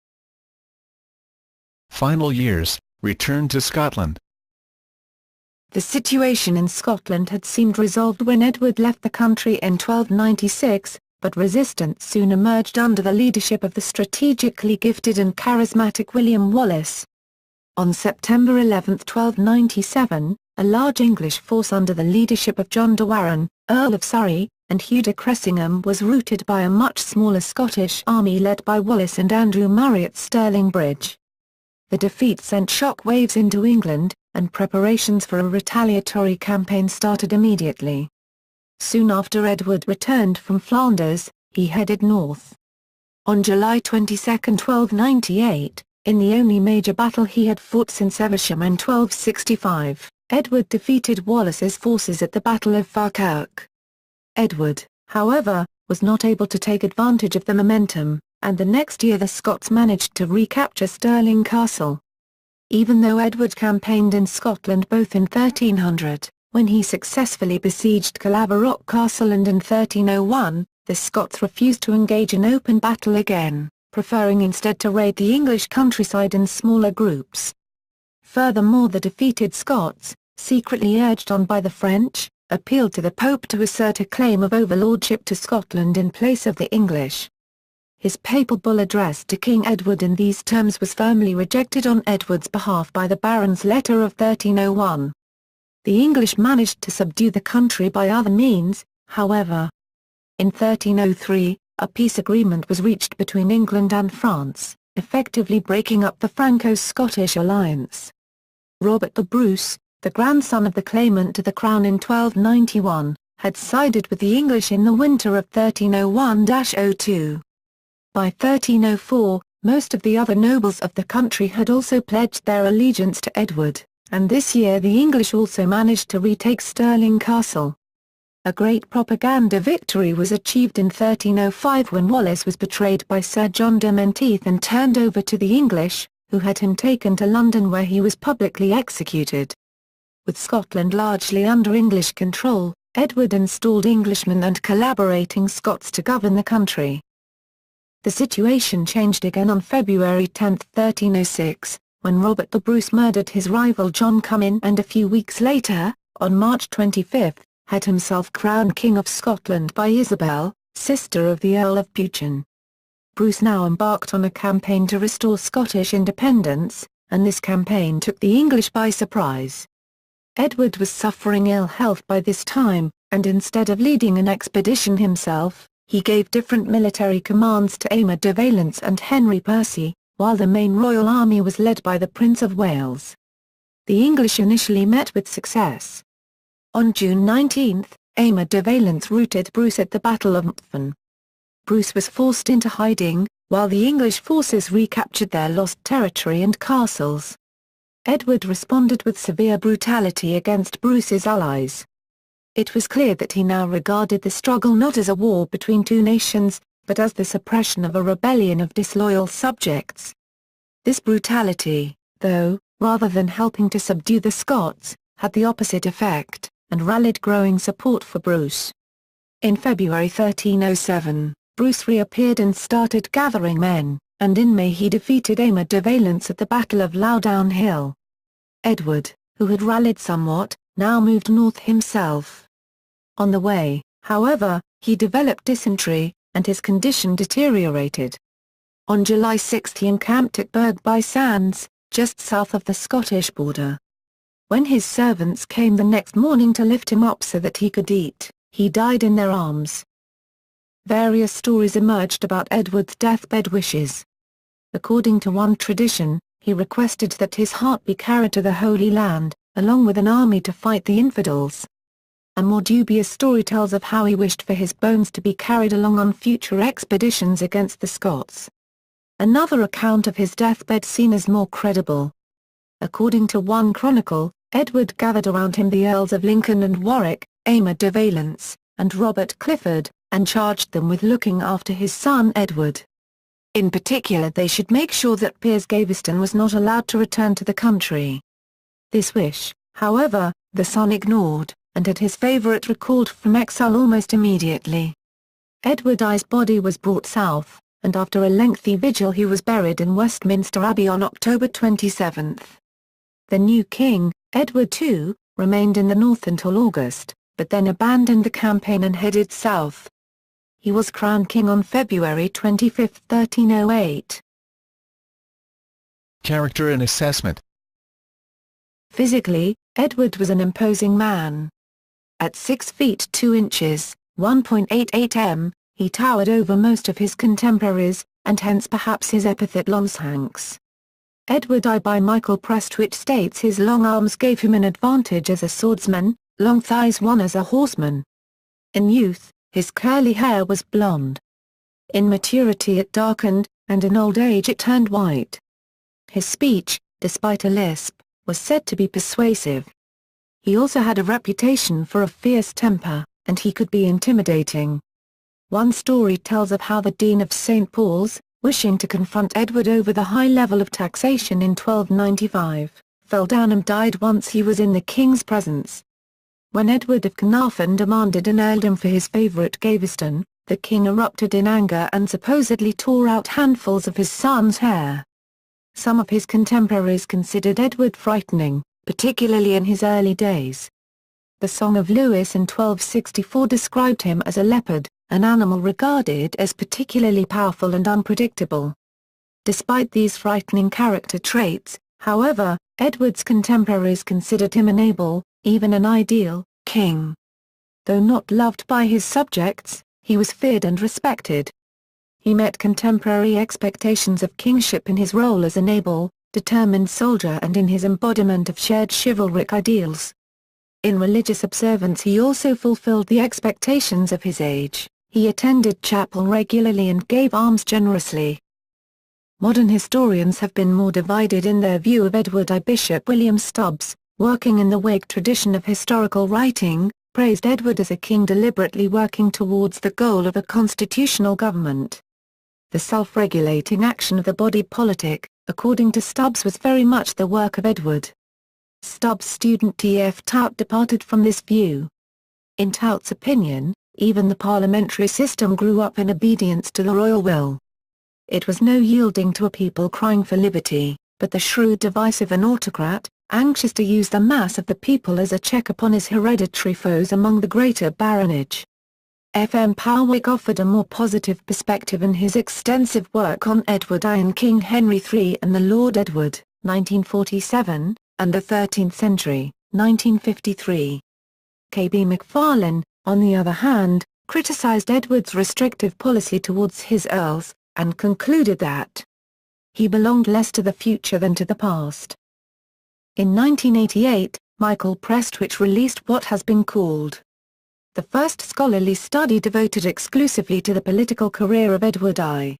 Final years, return to Scotland. The situation in Scotland had seemed resolved when Edward left the country in 1296, but resistance soon emerged under the leadership of the strategically gifted and charismatic William Wallace. On September 11, 1297, a large English force under the leadership of John de Warenne, Earl of Surrey, and Hugh de Cressingham was routed by a much smaller Scottish army led by Wallace and Andrew Murray at Stirling Bridge. The defeat sent shock waves into England, and preparations for a retaliatory campaign started immediately. Soon after Edward returned from Flanders, he headed north. On July 22, 1298, in the only major battle he had fought since Evesham in 1265, Edward defeated Wallace's forces at the Battle of Falkirk. Edward, however, was not able to take advantage of the momentum, and the next year the Scots managed to recapture Stirling Castle. Even though Edward campaigned in Scotland both in 1300, when he successfully besieged Calaverock Castle, and in 1301, the Scots refused to engage in open battle again, preferring instead to raid the English countryside in smaller groups. Furthermore, the defeated Scots, secretly urged on by the French, appealed to the Pope to assert a claim of overlordship to Scotland in place of the English. His papal bull addressed to King Edward in these terms was firmly rejected on Edward's behalf by the Baron's letter of 1301. The English managed to subdue the country by other means, however. In 1303, a peace agreement was reached between England and France, effectively breaking up the Franco-Scottish alliance. Robert the Bruce, the grandson of the claimant to the crown in 1291, had sided with the English in the winter of 1301-02. By 1304, most of the other nobles of the country had also pledged their allegiance to Edward, and this year the English also managed to retake Stirling Castle. A great propaganda victory was achieved in 1305 when Wallace was betrayed by Sir John de Menteith and turned over to the English, who had him taken to London where he was publicly executed. With Scotland largely under English control, Edward installed Englishmen and collaborating Scots to govern the country. The situation changed again on February 10, 1306, when Robert the Bruce murdered his rival John Comyn and a few weeks later, on March 25, had himself crowned King of Scotland by Isabel, sister of the Earl of Buchan. Bruce now embarked on a campaign to restore Scottish independence, and this campaign took the English by surprise. Edward was suffering ill health by this time, and instead of leading an expedition himself, he gave different military commands to Aymer de Valence and Henry Percy, while the main royal army was led by the Prince of Wales. The English initially met with success. On June 19, Aymer de Valence routed Bruce at the Battle of Mthen. Bruce was forced into hiding, while the English forces recaptured their lost territory and castles. Edward responded with severe brutality against Bruce's allies. It was clear that he now regarded the struggle not as a war between two nations, but as the suppression of a rebellion of disloyal subjects. This brutality, though, rather than helping to subdue the Scots, had the opposite effect, and rallied growing support for Bruce. In February 1307, Bruce reappeared and started gathering men, and in May he defeated Aymer de Valence at the Battle of Loudoun Hill. Edward, who had rallied somewhat, now moved north himself. On the way, however, he developed dysentery, and his condition deteriorated. On July 6 he encamped at Burgh by Sands, just south of the Scottish border. When his servants came the next morning to lift him up so that he could eat, he died in their arms. Various stories emerged about Edward's deathbed wishes. According to one tradition, he requested that his heart be carried to the Holy Land, along with an army to fight the infidels. A more dubious story tells of how he wished for his bones to be carried along on future expeditions against the Scots. Another account of his deathbed seen as more credible. According to one chronicle, Edward gathered around him the Earls of Lincoln and Warwick, Aymer de Valence, and Robert Clifford, and charged them with looking after his son Edward. In particular they should make sure that Piers Gaveston was not allowed to return to the country. This wish, however, the son ignored, and had his favourite recalled from exile almost immediately. Edward I's body was brought south, and after a lengthy vigil he was buried in Westminster Abbey on October 27. The new king, Edward II, remained in the north until August, but then abandoned the campaign and headed south. He was crowned king on February 25, 1308. Character and assessment. Physically, Edward was an imposing man. At 6 feet 2 inches, 1.88 m, he towered over most of his contemporaries, and hence perhaps his epithet Longshanks. Edward I by Michael Prestwich states his long arms gave him an advantage as a swordsman, long thighs won as a horseman. In youth, his curly hair was blonde. In maturity it darkened, and in old age it turned white. His speech, despite a lisp, was said to be persuasive. He also had a reputation for a fierce temper, and he could be intimidating. One story tells of how the Dean of St. Paul's, wishing to confront Edward over the high level of taxation in 1295, fell down and died once he was in the king's presence. When Edward of Carnarvon demanded an earldom for his favourite Gaveston, the king erupted in anger and supposedly tore out handfuls of his son's hair. Some of his contemporaries considered Edward frightening, particularly in his early days. The Song of Lewis in 1264 described him as a leopard, an animal regarded as particularly powerful and unpredictable. Despite these frightening character traits, however, Edward's contemporaries considered him an able, even an ideal, king. Though not loved by his subjects, he was feared and respected. He met contemporary expectations of kingship in his role as an able, determined soldier and in his embodiment of shared chivalric ideals. In religious observance he also fulfilled the expectations of his age. He attended chapel regularly and gave alms generously. Modern historians have been more divided in their view of Edward I. Bishop William Stubbs, working in the Whig tradition of historical writing, praised Edward as a king deliberately working towards the goal of a constitutional government. The self-regulating action of the body politic, according to Stubbs, was very much the work of Edward. Stubbs' student T.F. Tout departed from this view. In Tout's opinion, even the parliamentary system grew up in obedience to the royal will. It was no yielding to a people crying for liberty, but the shrewd device of an autocrat, anxious to use the mass of the people as a check upon his hereditary foes among the greater baronage. F. M. Powick offered a more positive perspective in his extensive work on Edward I and King Henry III and the Lord Edward, 1947, and the 13th Century, 1953. K. B. Macfarlane, on the other hand, criticized Edward's restrictive policy towards his earls, and concluded that he belonged less to the future than to the past. In 1988, Michael Prestwich released what has been called the first scholarly study devoted exclusively to the political career of Edward I.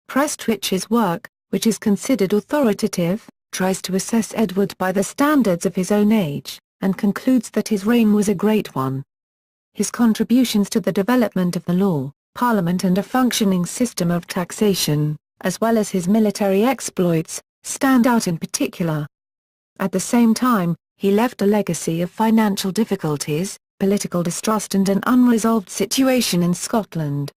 Prestwich's work, which is considered authoritative, tries to assess Edward by the standards of his own age, and concludes that his reign was a great one. His contributions to the development of the law, parliament and a functioning system of taxation, as well as his military exploits, stand out in particular. At the same time, he left a legacy of financial difficulties, political distrust and an unresolved situation in Scotland.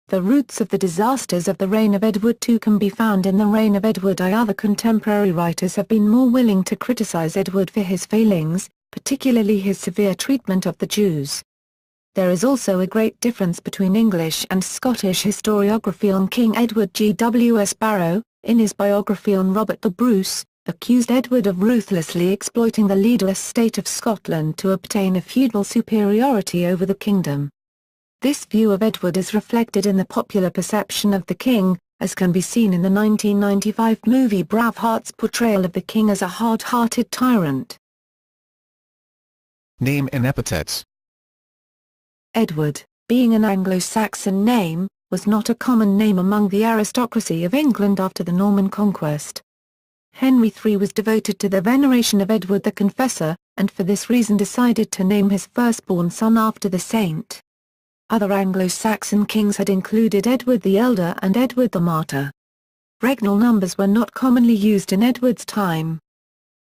The roots of the disasters of the reign of Edward II can be found in the reign of Edward I. Other contemporary writers have been more willing to criticise Edward for his failings, particularly his severe treatment of the Jews. There is also a great difference between English and Scottish historiography on King Edward. G. W. S. Barrow, in his biography on Robert the Bruce, accused Edward of ruthlessly exploiting the leaderless state of Scotland to obtain a feudal superiority over the kingdom. This view of Edward is reflected in the popular perception of the king, as can be seen in the 1995 movie Braveheart's portrayal of the king as a hard-hearted tyrant. Name and epithets. Edward, being an Anglo-Saxon name, was not a common name among the aristocracy of England after the Norman conquest. Henry III was devoted to the veneration of Edward the Confessor, and for this reason decided to name his firstborn son after the saint. Other Anglo-Saxon kings had included Edward the Elder and Edward the Martyr. Regnal numbers were not commonly used in Edward's time.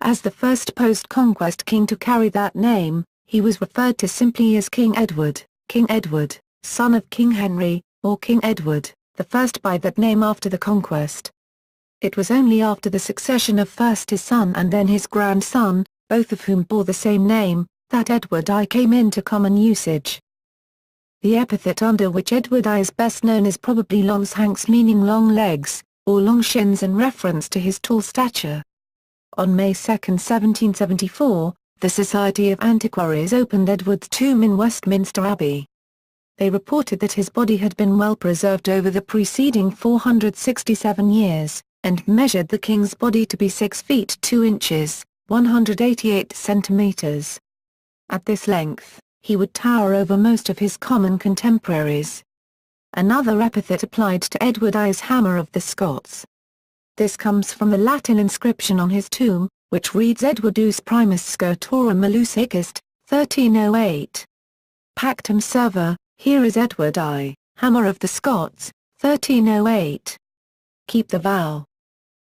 As the first post-conquest king to carry that name, he was referred to simply as King Edward, son of King Henry, or King Edward, the first by that name after the conquest. It was only after the succession of first his son and then his grandson, both of whom bore the same name, that Edward I came into common usage. The epithet under which Edward I is best known is probably Longshanks, meaning long legs, or Longshins in reference to his tall stature. On May 2, 1774, the Society of Antiquaries opened Edward's tomb in Westminster Abbey. They reported that his body had been well preserved over the preceding 467 years, and measured the king's body to be 6 feet 2 inches, 188 centimeters. At this length, he would tower over most of his common contemporaries. Another epithet applied to Edward I is Hammer of the Scots. This comes from the Latin inscription on his tomb, which reads Edwardus Primus Scotorum Malus Icest, 1308. Pactum serva, here is Edward I, Hammer of the Scots, 1308. Keep the vow.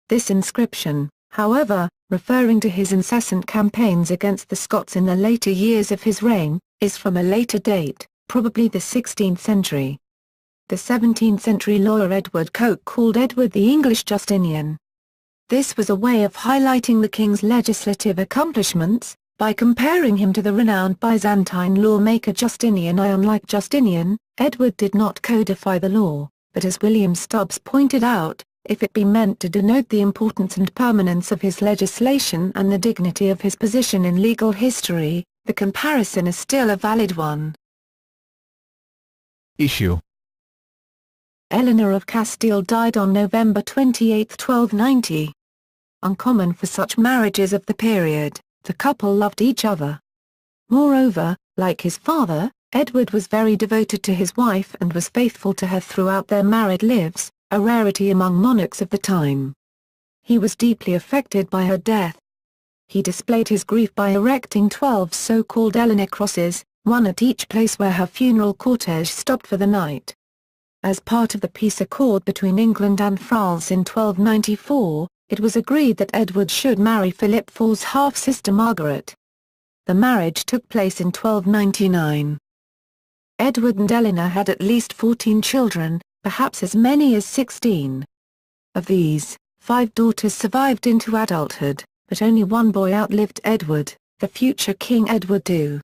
This inscription, however, referring to his incessant campaigns against the Scots in the later years of his reign, is from a later date, probably the 16th century. The 17th-century lawyer Edward Coke called Edward the English Justinian. This was a way of highlighting the king's legislative accomplishments, by comparing him to the renowned Byzantine lawmaker Justinian I. Unlike Justinian, Edward did not codify the law, but as William Stubbs pointed out, if it be meant to denote the importance and permanence of his legislation and the dignity of his position in legal history, the comparison is still a valid one. Issue. Eleanor of Castile died on November 28, 1290. Uncommon for such marriages of the period, the couple loved each other. Moreover, like his father, Edward was very devoted to his wife and was faithful to her throughout their married lives, a rarity among monarchs of the time. He was deeply affected by her death. He displayed his grief by erecting 12 so-called Eleanor crosses, one at each place where her funeral cortege stopped for the night. As part of the peace accord between England and France in 1294, it was agreed that Edward should marry Philip IV's half-sister Margaret. The marriage took place in 1299. Edward and Eleanor had at least 14 children, perhaps as many as 16. Of these, 5 daughters survived into adulthood, but only one boy outlived Edward, the future King Edward II.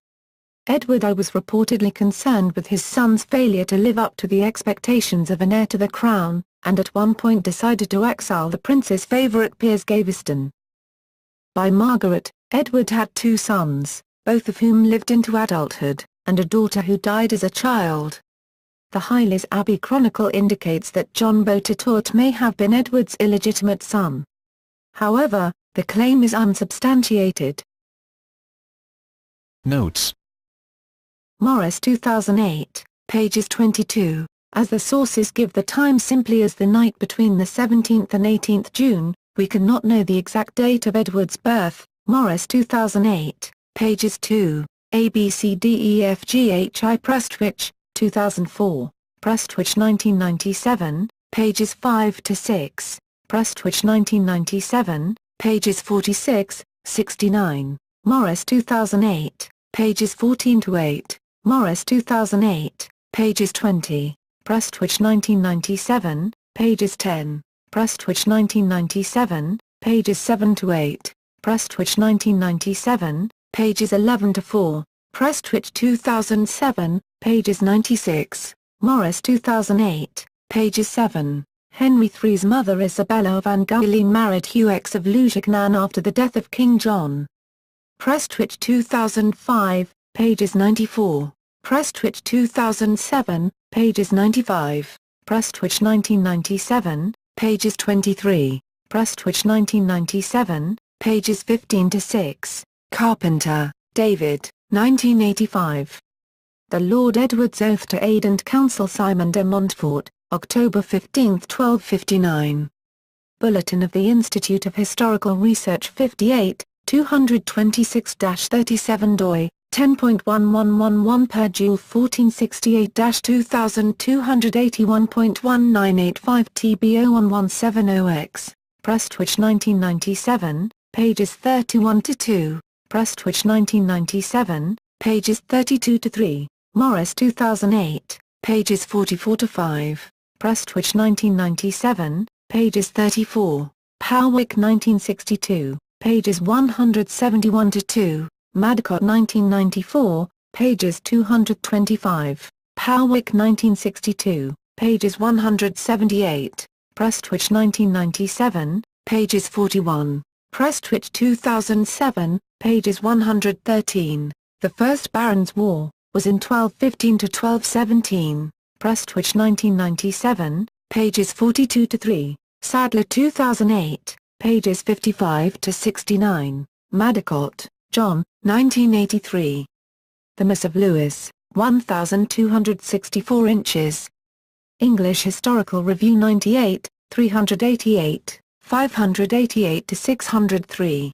Edward I was reportedly concerned with his son's failure to live up to the expectations of an heir to the crown, and at one point decided to exile the prince's favourite Piers Gaveston. By Margaret, Edward had 2 sons, both of whom lived into adulthood, and a daughter who died as a child. The Hyles Abbey Chronicle indicates that John Botertot may have been Edward's illegitimate son. However, the claim is unsubstantiated. Notes. Morris 2008, pages 22, as the sources give the time simply as the night between the 17th and 18th June, We cannot know the exact date of Edward's birth. Morris 2008, pages 2, ABCDEFGHI Prestwich, 2004, Prestwich 1997, pages 5 to 6, Prestwich 1997, pages 46, 69, Morris 2008, pages 14 to 8, Morris 2008, pages 20, Prestwich 1997, pages 10, Prestwich 1997, pages 7 to 8, Prestwich 1997, pages 11 to 4, Prestwich 2007, pages 96, Morris 2008, pages 7. Henry III's mother Isabella of Angoulême married Hugh X of Lusignan after the death of King John. Prestwich 2005, pages 94, Prestwich 2007, pages 95, Prestwich 1997, pages 23, Prestwich 1997, pages 15 to 6, Carpenter, David, 1985. The Lord Edward's Oath to Aid and Counsel Simon de Montfort, October 15, 1259. Bulletin of the Institute of Historical Research 58, 226-37 doi, 10.1111 per Joule 1468-2281.1985 TB01170X, Prestwich 1997, pages 31 to 2, Prestwich 1997, pages 32 to 3, Morris 2008, pages 44 to 5, Prestwich 1997, pages 34, Powick 1962, pages 171 to 2, Madcott 1994, pages 225, Powick 1962, pages 178, Prestwich 1997, pages 41, Prestwich 2007, pages 113. The First Barons' War was in 1215 to 1217, Prestwich 1997, pages 42 to 3, Sadler 2008, pages 55 to 69, Madcott, John, 1983. The Mass of Lewis, 1264 inches. English Historical Review 98, 388, 588 to 603.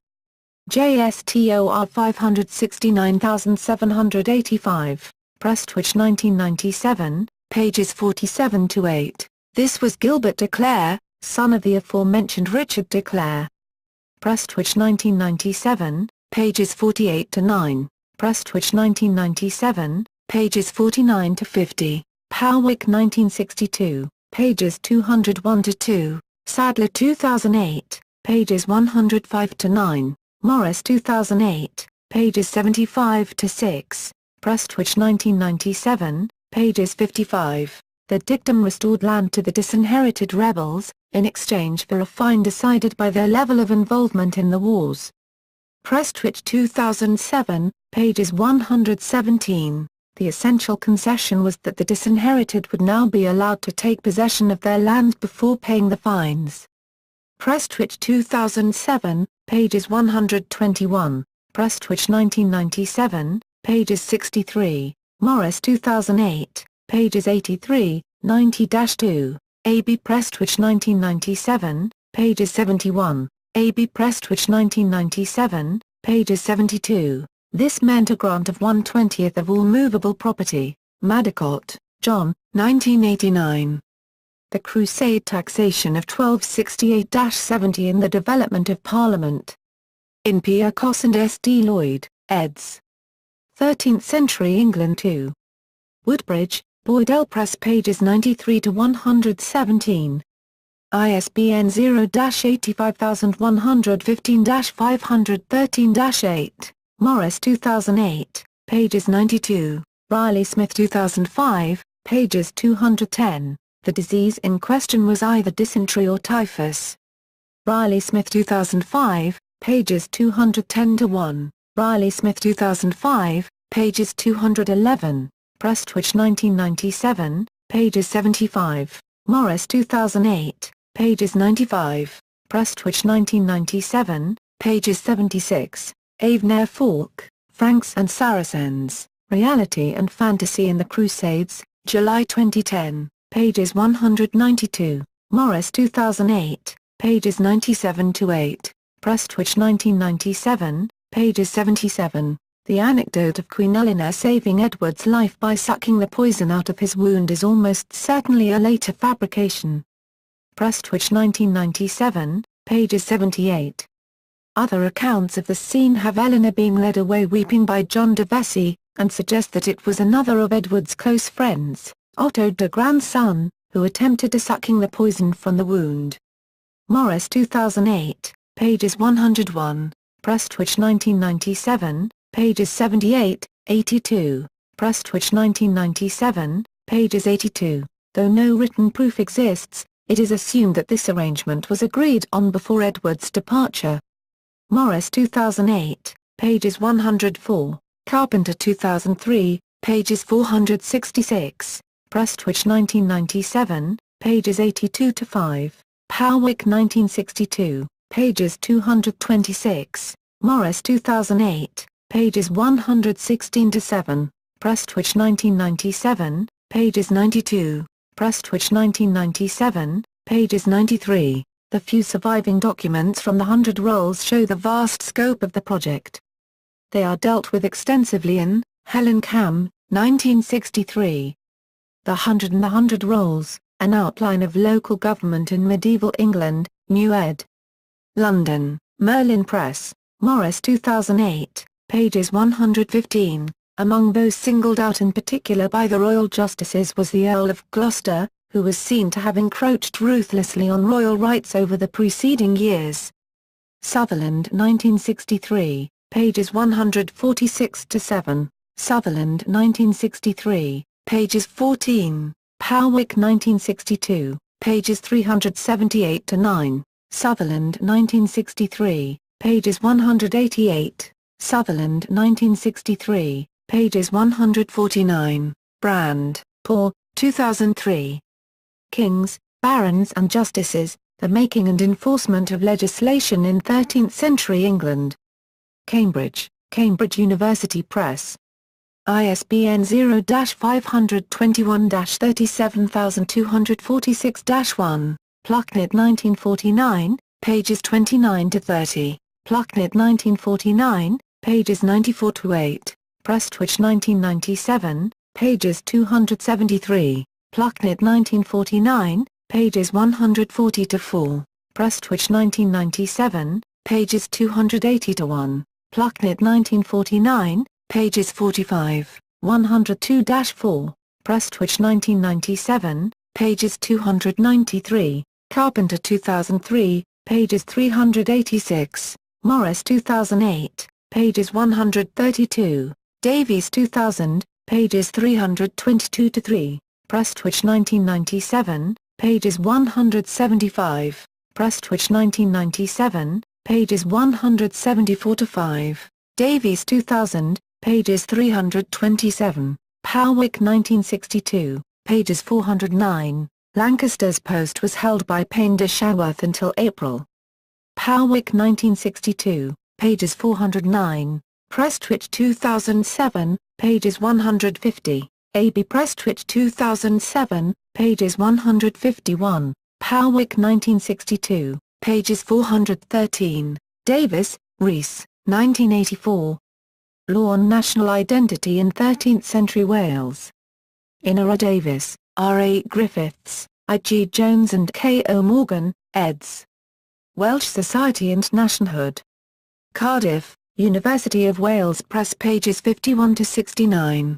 JSTOR 569785, Prestwich 1997, pages 47 to 8. This was Gilbert de Clare, son of the aforementioned Richard de Clare. Prestwich 1997, pages 48 to 9, Prestwich 1997, pages 49 to 50, Powick 1962, pages 201 to 2, Sadler 2008, pages 105 to 9, Morris 2008, pages 75 to 6, Prestwich 1997, pages 55. The dictum restored land to the disinherited rebels, in exchange for a fine decided by their level of involvement in the wars. Prestwich 2007, pages 117. The essential concession was that the disinherited would now be allowed to take possession of their lands before paying the fines. Prestwich 2007, pages 121, Prestwich 1997, pages 63, Morris 2008, pages 83, 90-2, A.B. Prestwich 1997, pages 71, A.B. Prestwich 1997, pages 72. This meant a grant of 1/20th of all movable property. Madcott, John, 1989. The Crusade Taxation of 1268-70 in the Development of Parliament. In Pierre Coss and S. D. Lloyd, eds. 13th Century England 2. Woodbridge, Boyd L. Press pages 93 to 117. ISBN 0-85115-513-8. Morris 2008, pages 92, Riley Smith 2005, pages 210. The disease in question was either dysentery or typhus. Riley Smith 2005, pages 210 to 1, Riley Smith 2005, pages 211, Prestwich 1997, pages 75, Morris 2008, pages 95, Prestwich 1997, pages 76. Avener Falk, Franks and Saracens, Reality and Fantasy in the Crusades, July 2010, pages 192, Morris 2008, pages 97-8, Prestwich 1997, pages 77. The anecdote of Queen Eleanor saving Edward's life by sucking the poison out of his wound is almost certainly a later fabrication. Prestwich 1997, pages 78. Other accounts of the scene have Eleanor being led away weeping by John de Vesey, and suggest that it was another of Edward's close friends, Otto de grandson, who attempted to sucking the poison from the wound. Morris 2008, pages 101, Prestwich 1997, pages 78, 82, Prestwich 1997, pages 82. Though no written proof exists, it is assumed that this arrangement was agreed on before Edward's departure. Morris 2008, pages 104, Carpenter 2003, pages 466, Prestwich 1997, pages 82-5, Powick 1962, pages 226, Morris 2008, pages 116-7, Prestwich 1997, pages 92, Prestwich 1997, pages 93. The few surviving documents from the 100 Rolls show the vast scope of the project. They are dealt with extensively in Helen Cam, 1963. The 100 and the 100 Rolls, An Outline of Local Government in Medieval England, New ed. London, Merlin Press, Morris 2008, pages 115. Among those singled out in particular by the royal justices was the Earl of Gloucester, who was seen to have encroached ruthlessly on royal rights over the preceding years. Sutherland 1963, pages 146-7, Sutherland 1963, pages 14, Powick 1962, pages 378-9, Sutherland 1963, pages 188, Sutherland 1963, pages 149, Brand, Paul, 2003. Kings, Barons and Justices, The Making and Enforcement of Legislation in 13th-Century England. Cambridge, Cambridge University Press. ISBN 0-521-37246-1, Plucknett 1949, pages 29-30, Plucknett 1949, pages 94-8, Prestwich 1997, pages 273. Plucknett 1949, pages 140-4, Prestwich 1997, pages 280-1, Plucknett 1949, pages 45, 102-4, Prestwich 1997, pages 293, Carpenter 2003, pages 386, Morris 2008, pages 132, Davies 2000, pages 322-3. Prestwich 1997, pages 175, Prestwich 1997, pages 174-5, Davies 2000, pages 327, Powick 1962, pages 409, Lancaster's post was held by Payne de Shaworth until April. Powick 1962, pages 409, Prestwich 2007, pages 150. A.B. Prestwich 2007, pages 151, Powick 1962, pages 413, Davis, Rhys, 1984. Law on National Identity in 13th-Century Wales. Inera Davis, R. A. Griffiths, I. G. Jones and K. O. Morgan, eds. Welsh Society and Nationhood. Cardiff, University of Wales Press, pages 51-69.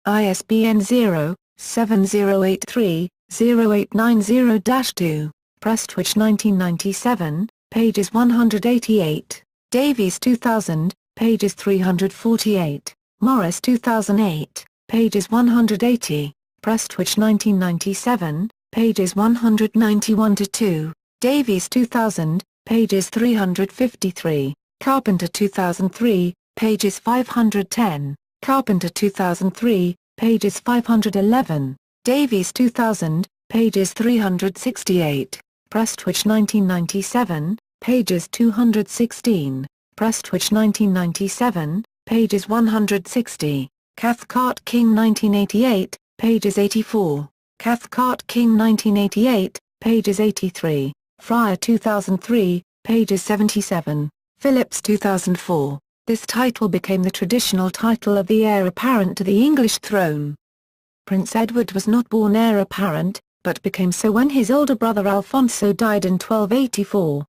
ISBN 0-7083-0890-2, Prestwich 1997, pages 188, Davies 2000, pages 348, Morris 2008, pages 180, Prestwich 1997, pages 191-2, Davies 2000, pages 353, Carpenter 2003, pages 510. Carpenter 2003, pages 511, Davies 2000, pages 368, Prestwich 1997, pages 216, Prestwich 1997, pages 160, Cathcart King 1988, pages 84, Cathcart King 1988, pages 83, Fryer 2003, pages 77. Phillips 2004. This title became the traditional title of the heir apparent to the English throne. Prince Edward was not born heir apparent, but became so when his older brother Alfonso died in 1284.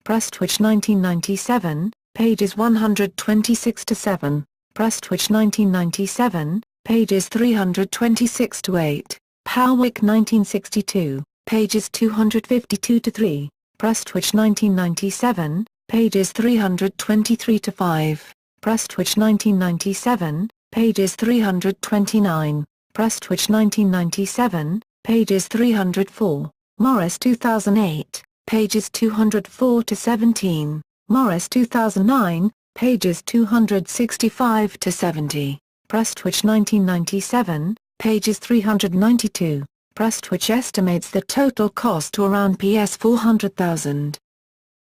Prestwich 1997, pages 126-7. Prestwich 1997, pages 326-8. Powick 1962, pages 252-3. Prestwich 1997, pages 323-5. Prestwich 1997, pages 329. Prestwich 1997, pages 304. Morris 2008, pages 204-17. Morris 2009, pages 265-70. Prestwich 1997, pages 392. Prestwich estimates the total cost to around Ps 400,000.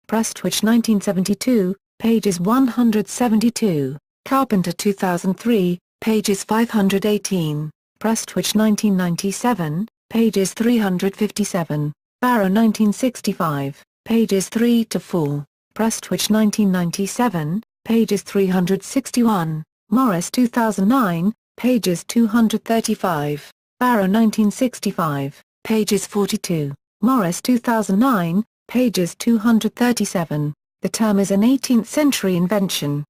Prestwich 1972, pages 172. Carpenter 2003, pages 518. Prestwich 1997, pages 357. Barrow 1965, pages 3-4. Prestwich 1997, pages 361. Morris 2009, pages 235. Barrow 1965, pages 42. Morris 2009, pages 237. The term is an 18th-century invention.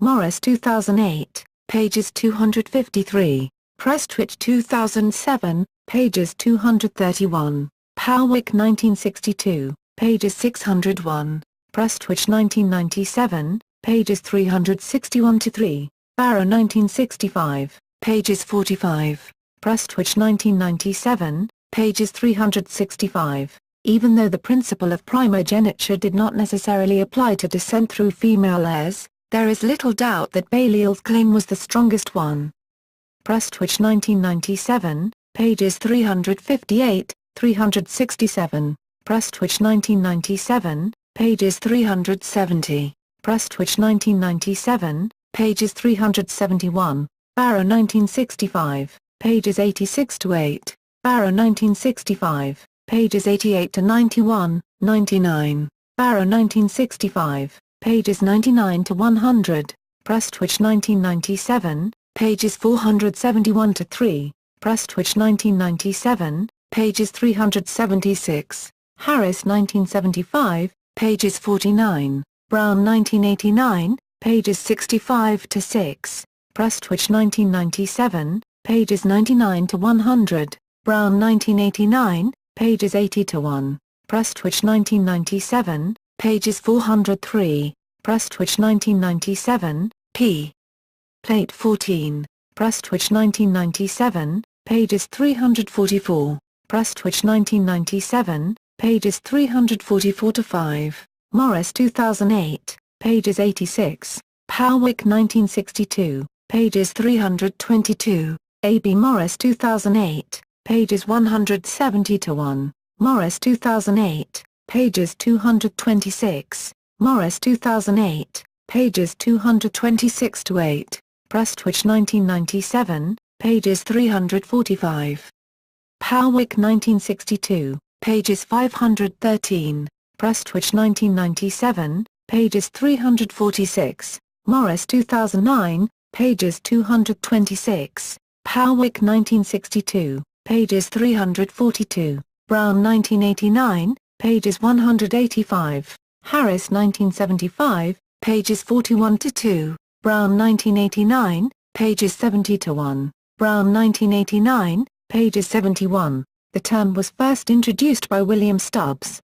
Morris 2008, pages 253. Prestwich 2007, pages 231. Powick 1962, pages 601. Prestwich 1997, pages 361-3. Barrow 1965, pages 45. Prestwich 1997, pages 365. Even though the principle of primogeniture did not necessarily apply to descent through female heirs, there is little doubt that Balliol's claim was the strongest one. Prestwich 1997, pages 358, 367. Prestwich 1997, pages 370. Prestwich 1997, pages 371. Barrow 1965, pages 86-8. Barrow 1965, pages 88-91, 99. Barrow 1965, pages 99-100. Prestwich 1997, pages 471-3. Prestwich 1997, pages 376. Harris 1975, pages 49. Brown 1989, pages 65-6. Prestwich 1997, pages 99-100. Brown 1989, pages 80-1. Prestwich 1997, pages 403. Prestwich 1997, p. Plate 14. Prestwich 1997, pages 344. Prestwich 1997, pages 344-5. Morris 2008, pages 86. Powick 1962, pages 322. A. B. Morris 2008, pages 170-1. Morris 2008, pages 226. Morris 2008, pages 226-8. Prestwich 1997, pages 345. Powick 1962, pages 513. Prestwich 1997, pages 346. Morris 2009, pages 226. Powick 1962, pages 342. Brown 1989, pages 185. Harris 1975, pages 41-2. Brown 1989, pages 70-1. Brown 1989, pages 71. The term was first introduced by William Stubbs.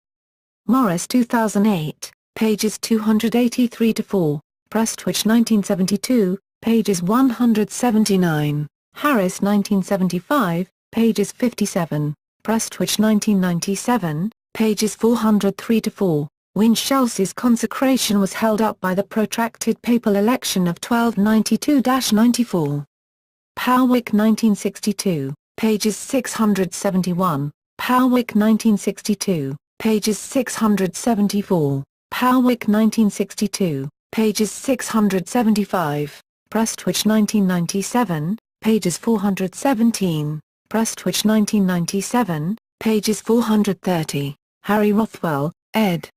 Morris 2008, pages 283-4. Prestwich 1972, pages 179. Harris 1975, pages 57. Prestwich 1997, pages 403-4. Winchelsea's consecration was held up by the protracted papal election of 1292-94. Powick 1962, pages 671. Powick 1962, pages 674. Powick 1962, pages 675. Prestwich 1997, pages 417. Prestwich 1997, pages 430. Harry Rothwell, ed.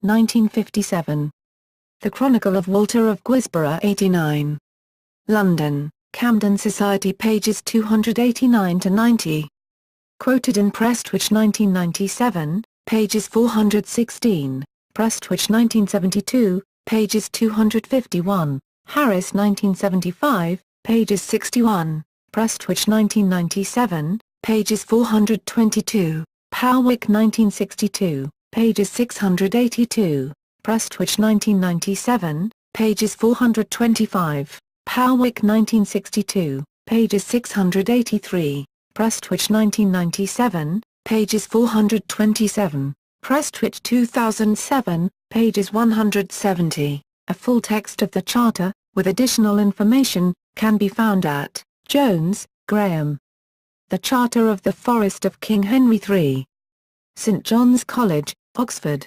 1957. The Chronicle of Walter of Guisborough 89. London, Camden Society pages 289-90. Quoted in Prestwich 1997, pages 416, Prestwich 1972, pages 251, Harris 1975, pages 61, Prestwich 1997, pages 422, Powick 1962, pages 682, Prestwich 1997, pages 425, Powick 1962, pages 683, Prestwich 1997, pages 427, Prestwich 2007, pages 170. A full text of the Charter, with additional information, can be found at Jones, Graham. The Charter of the Forest of King Henry III. St John's College, Oxford.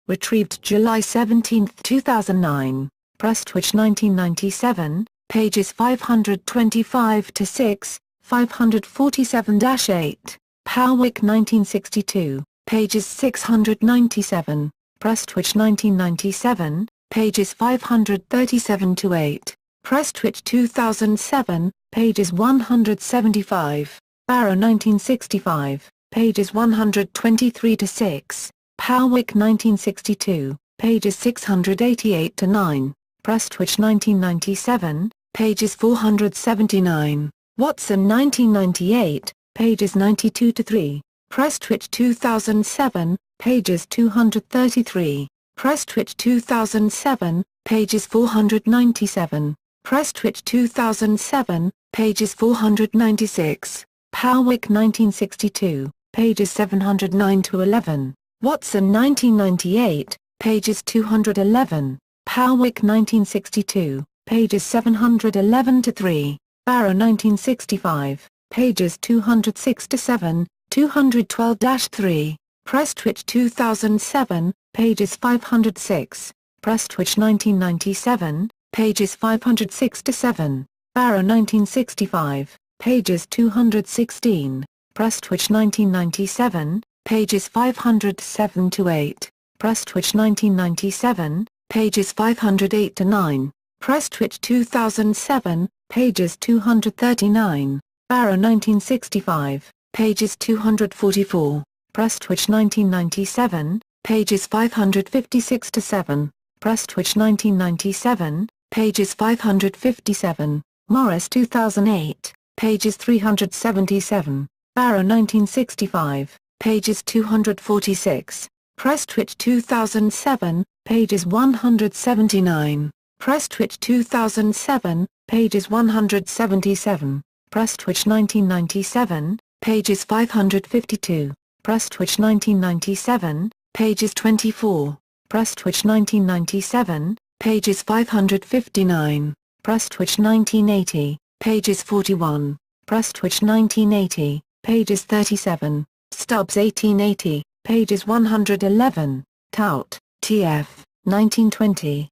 Retrieved July 17, 2009. Prestwich 1997, pages 525-6, 547-8. Powick 1962, pages 697. Prestwich 1997, pages 537-8. Prestwich 2007, pages 175. Barrow 1965, pages 123-6. Powick 1962, pages 688-9. Prestwich 1997, pages 479. Watson 1998, pages 92-3. Prestwich 2007, pages 233. Prestwich 2007, pages 497. Prestwich 2007, pages 496. Powick 1962, pages 709-11. Watson 1998, pages 211. Powick 1962, pages 711-3. Barrow 1965, pages 206-7, 212-3. Prestwich 2007, pages 506. Prestwich 1997, pages 506-7. Barrow 1965, pages 216. Prestwich 1997, pages 507-8. Prestwich 1997, pages 508-9. Prestwich 2007, pages 239. Barrow 1965, pages 244. Prestwich 1997, pages 556-7. Prestwich 1997, pages 557. Morris 2008, pages 377. Barrow 1965, pages 246. Prestwich 2007, pages 179. Prestwich 2007, pages 177. Prestwich 1997, pages 552. Prestwich 1997, pages 24. Prestwich 1997, pages 559. Prestwich 1980, pages 41. Prestwich 1980, pages 37. Stubbs 1880, pages 111. Tout, T.F., 1920.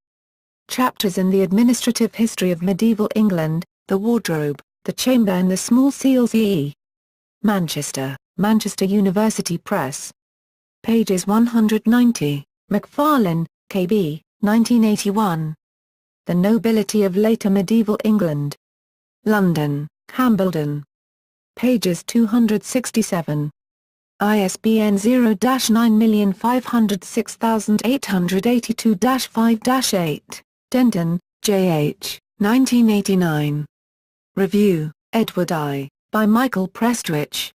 Chapters in the Administrative History of Medieval England, the Wardrobe, the Chamber and the Small Seals E. Manchester, Manchester University Press. Pages 190. Macfarlane, K.B., 1981. The Nobility of Later Medieval England. London, Hambledon. Pages 267. ISBN 0-9506882-5-8. Denton, J.H., 1989. Review, Edward I., by Michael Prestwich.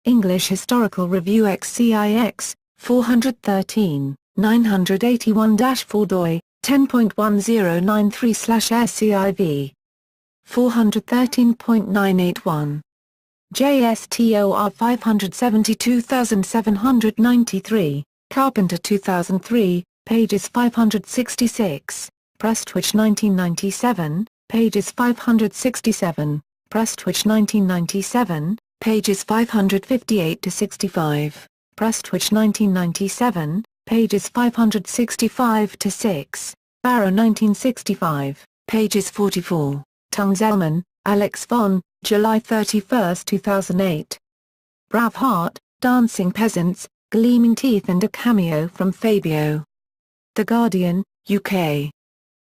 English Historical Review XCIX, 413, 981-4 doi, 10.1093/SCIV. 413.981. JSTOR 572793, Carpenter 2003, pages 566. Prestwich 1997, pages 567. Prestwich 1997, pages 558-65. Prestwich 1997, pages 565-6. Barrow 1965, pages 44. Tungzelman, Alex von, July 31, 2008. Braveheart, Dancing Peasants, Gleaming Teeth and a cameo from Fabio. The Guardian, UK.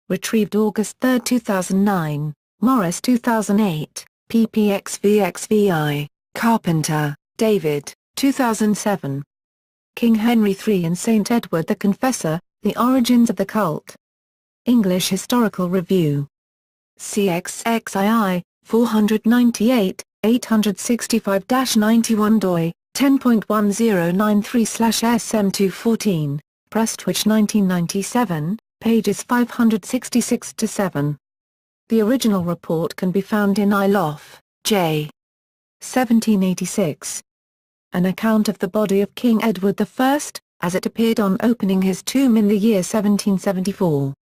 Retrieved August 3, 2009, Morris 2008, ppxvxvi, Carpenter, David, 2007. King Henry III and Saint Edward the Confessor, The Origins of the Cult. English Historical Review. CXXII, 498, 865-91 doi, 10.1093/SM214, Prestwich 1997, pages 566-7. The original report can be found in Iloff, J. 1786. An account of the body of King Edward I, as it appeared on opening his tomb in the year 1774.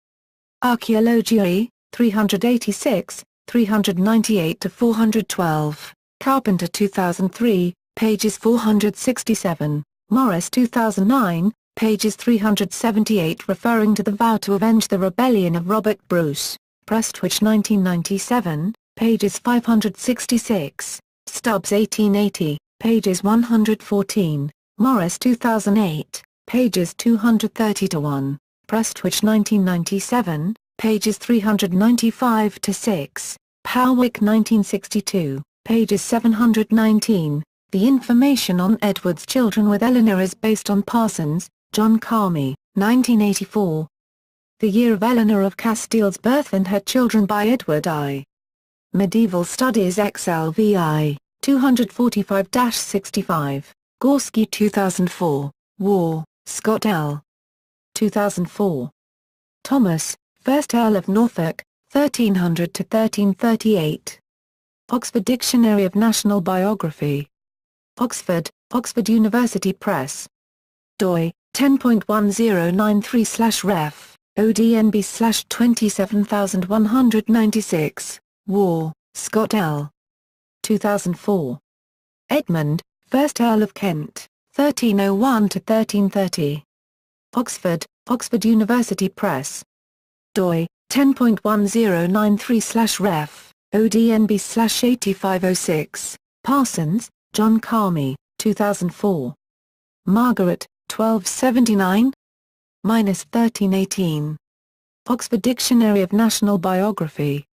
Archaeologiae, 386, 398-412, Carpenter 2003, pages 467, Morris 2009, pages 378 referring to the vow to avenge the rebellion of Robert Bruce, Prestwich 1997, pages 566, Stubbs 1880, pages 114, Morris 2008, pages 230-1, Prestwich 1997, pages 395-6, Powick 1962, pages 719. The information on Edward's children with Eleanor is based on Parsons, John Carmy, 1984. The Year of Eleanor of Castile's Birth and Her Children by Edward I. Medieval Studies XLVI, 245-65, Gorski 2004, War, Scott L. 2004. Thomas, 1st Earl of Norfolk, 1300-1338. Oxford Dictionary of National Biography. Oxford, Oxford University Press. doi, 10.1093/ref, ODNB/27196, War, Scott L. 2004. Edmund, 1st Earl of Kent, 1301-1330. Oxford, Oxford University Press. doi, 10.1093/ref, ODNB/8506, Parsons, John Carmy, 2004. Margaret, 1279-1318. Oxford Dictionary of National Biography.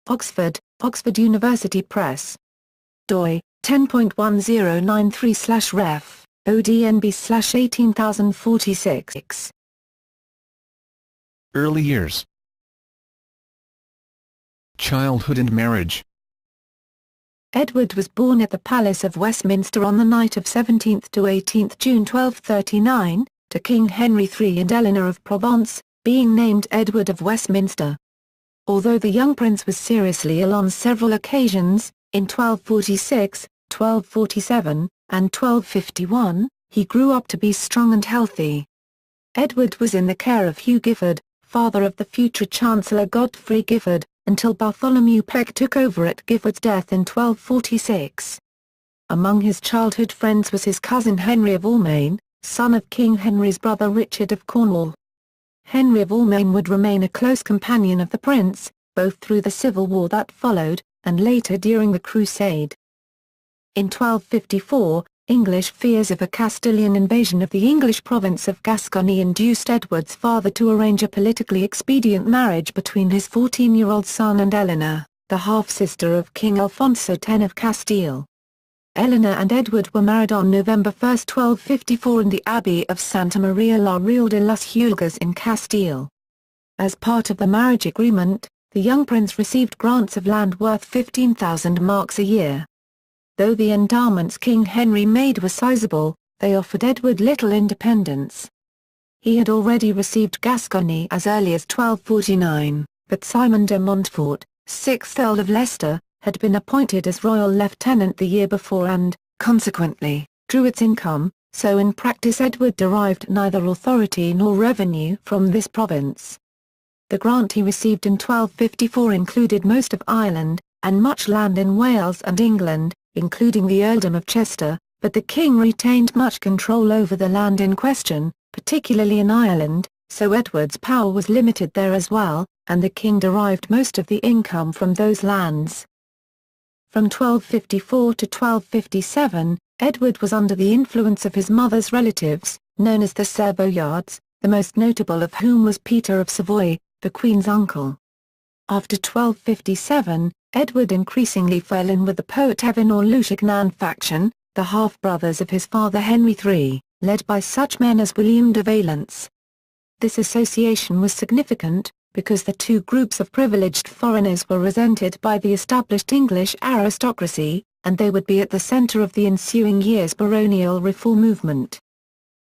Oxford, Oxford University Press. doi, 10.1093/ref, ODNB/18046. Early years. Childhood and marriage. Edward was born at the Palace of Westminster on the night of 17th to 18th June 1239, to King Henry III and Eleanor of Provence, being named Edward of Westminster. Although the young prince was seriously ill on several occasions, in 1246, 1247, and 1251, he grew up to be strong and healthy. Edward was in the care of Hugh Giffard, father of the future Chancellor Godfrey Giffard, until Bartholomew Peck took over at Giffard's death in 1246. Among his childhood friends was his cousin Henry of Almaine, son of King Henry's brother Richard of Cornwall. Henry of Almaine would remain a close companion of the prince, both through the civil war that followed, and later during the Crusade. In 1254, English fears of a Castilian invasion of the English province of Gascony induced Edward's father to arrange a politically expedient marriage between his 14-year-old son and Eleanor, the half-sister of King Alfonso X of Castile. Eleanor and Edward were married on November 1, 1254 in the Abbey of Santa Maria la Real de las Huelgas in Castile. As part of the marriage agreement, the young prince received grants of land worth 15,000 marks a year. Though the endowments King Henry made were sizable, they offered Edward little independence. He had already received Gascony as early as 1249, but Simon de Montfort, 6th Earl of Leicester, had been appointed as royal lieutenant the year before and, consequently, drew its income, so in practice Edward derived neither authority nor revenue from this province. The grant he received in 1254 included most of Ireland, and much land in Wales and England, including the earldom of Chester, but the king retained much control over the land in question, particularly in Ireland, so Edward's power was limited there as well, and the king derived most of the income from those lands. From 1254 to 1257, Edward was under the influence of his mother's relatives, known as the Savoyards, the most notable of whom was Peter of Savoy, the Queen's uncle. After 1257, Edward increasingly fell in with the Poitevin or Lusignan faction, the half-brothers of his father Henry III, led by such men as William de Valence. This association was significant, because the two groups of privileged foreigners were resented by the established English aristocracy, and they would be at the centre of the ensuing years' baronial reform movement.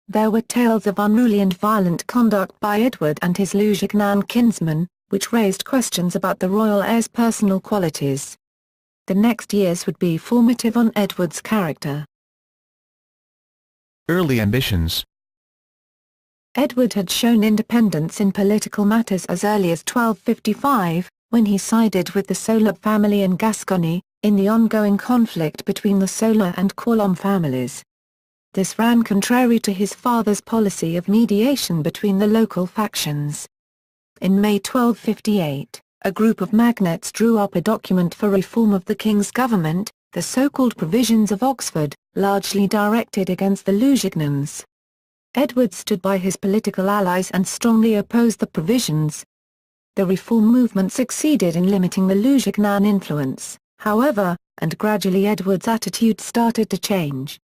There were tales of unruly and violent conduct by Edward and his Lusignan kinsmen, which raised questions about the royal heir's personal qualities. The next years would be formative on Edward's character. Early ambitions. Edward had shown independence in political matters as early as 1255, when he sided with the Solar family in Gascony, in the ongoing conflict between the Solar and Coulomb families. This ran contrary to his father's policy of mediation between the local factions. In May 1258, a group of magnates drew up a document for reform of the king's government, the so-called Provisions of Oxford, largely directed against the Lusignans. Edward stood by his political allies and strongly opposed the provisions. The reform movement succeeded in limiting the Lusignan influence, however, and gradually Edward's attitude started to change.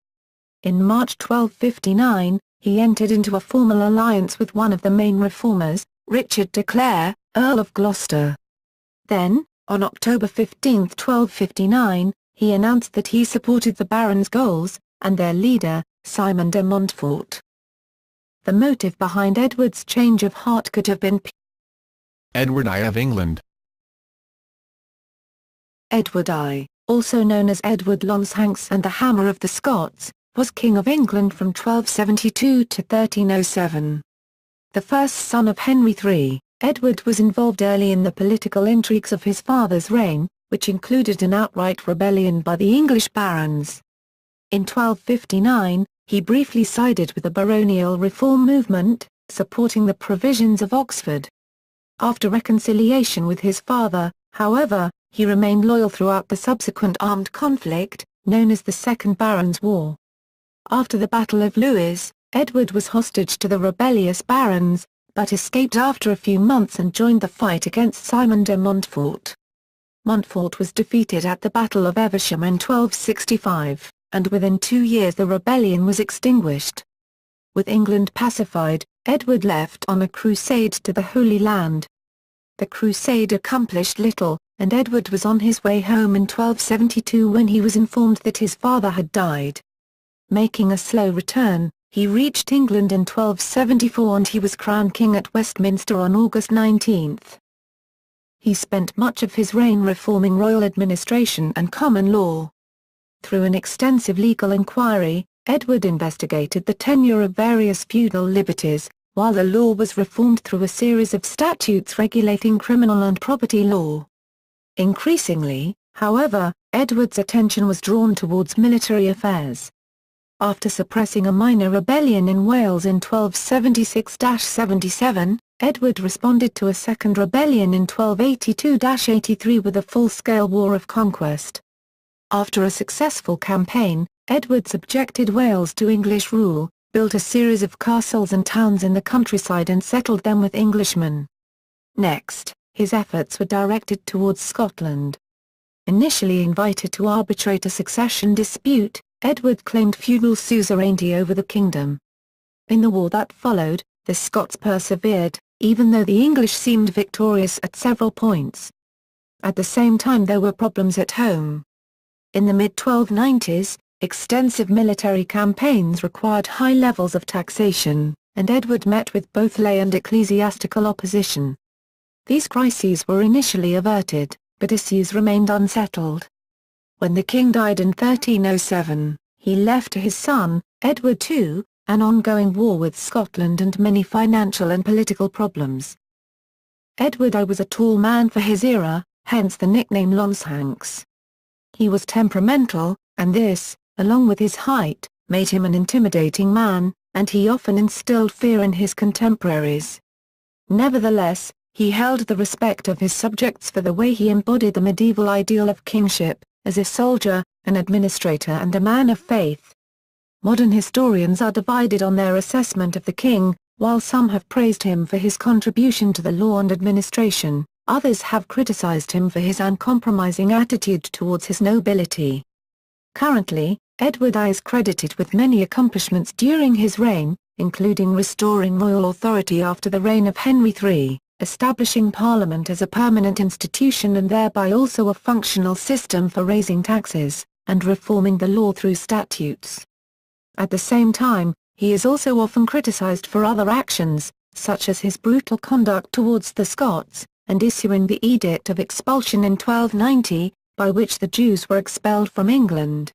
In March 1259, he entered into a formal alliance with one of the main reformers, Richard de Clare, Earl of Gloucester. Then, on October 15, 1259, he announced that he supported the barons' goals, and their leader, Simon de Montfort. The motive behind Edward's change of heart could have been Edward I of England. Edward I, also known as Edward Longshanks and the Hammer of the Scots, was King of England from 1272 to 1307. The first son of Henry III, Edward was involved early in the political intrigues of his father's reign, which included an outright rebellion by the English barons. In 1259, he briefly sided with the baronial reform movement, supporting the Provisions of Oxford. After reconciliation with his father, however, he remained loyal throughout the subsequent armed conflict, known as the Second Barons' War. After the Battle of Lewes, Edward was hostage to the rebellious barons, but escaped after a few months and joined the fight against Simon de Montfort. Montfort was defeated at the Battle of Evesham in 1265, and within 2 years the rebellion was extinguished. With England pacified, Edward left on a crusade to the Holy Land. The crusade accomplished little, and Edward was on his way home in 1272 when he was informed that his father had died. Making a slow return, he reached England in 1274 and he was crowned king at Westminster on August 19. He spent much of his reign reforming royal administration and common law. Through an extensive legal inquiry, Edward investigated the tenure of various feudal liberties, while the law was reformed through a series of statutes regulating criminal and property law. Increasingly, however, Edward's attention was drawn towards military affairs. After suppressing a minor rebellion in Wales in 1276-77, Edward responded to a second rebellion in 1282-83 with a full-scale war of conquest. After a successful campaign, Edward subjected Wales to English rule, built a series of castles and towns in the countryside and settled them with Englishmen. Next, his efforts were directed towards Scotland. Initially invited to arbitrate a succession dispute, Edward claimed feudal suzerainty over the kingdom. In the war that followed, the Scots persevered, even though the English seemed victorious at several points. At the same time there were problems at home. In the mid-1290s, extensive military campaigns required high levels of taxation, and Edward met with both lay and ecclesiastical opposition. These crises were initially averted, but issues remained unsettled. When the king died in 1307, he left to his son, Edward II, an ongoing war with Scotland and many financial and political problems. Edward I was a tall man for his era, hence the nickname Longshanks. He was temperamental, and this, along with his height, made him an intimidating man, and he often instilled fear in his contemporaries. Nevertheless, he held the respect of his subjects for the way he embodied the medieval ideal of kingship, as a soldier, an administrator and a man of faith. Modern historians are divided on their assessment of the king. While some have praised him for his contribution to the law and administration, others have criticized him for his uncompromising attitude towards his nobility. Currently, Edward I is credited with many accomplishments during his reign, including restoring royal authority after the reign of Henry III, establishing Parliament as a permanent institution and thereby also a functional system for raising taxes, and reforming the law through statutes. At the same time, he is also often criticized for other actions, such as his brutal conduct towards the Scots, and issuing the Edict of Expulsion in 1290, by which the Jews were expelled from England.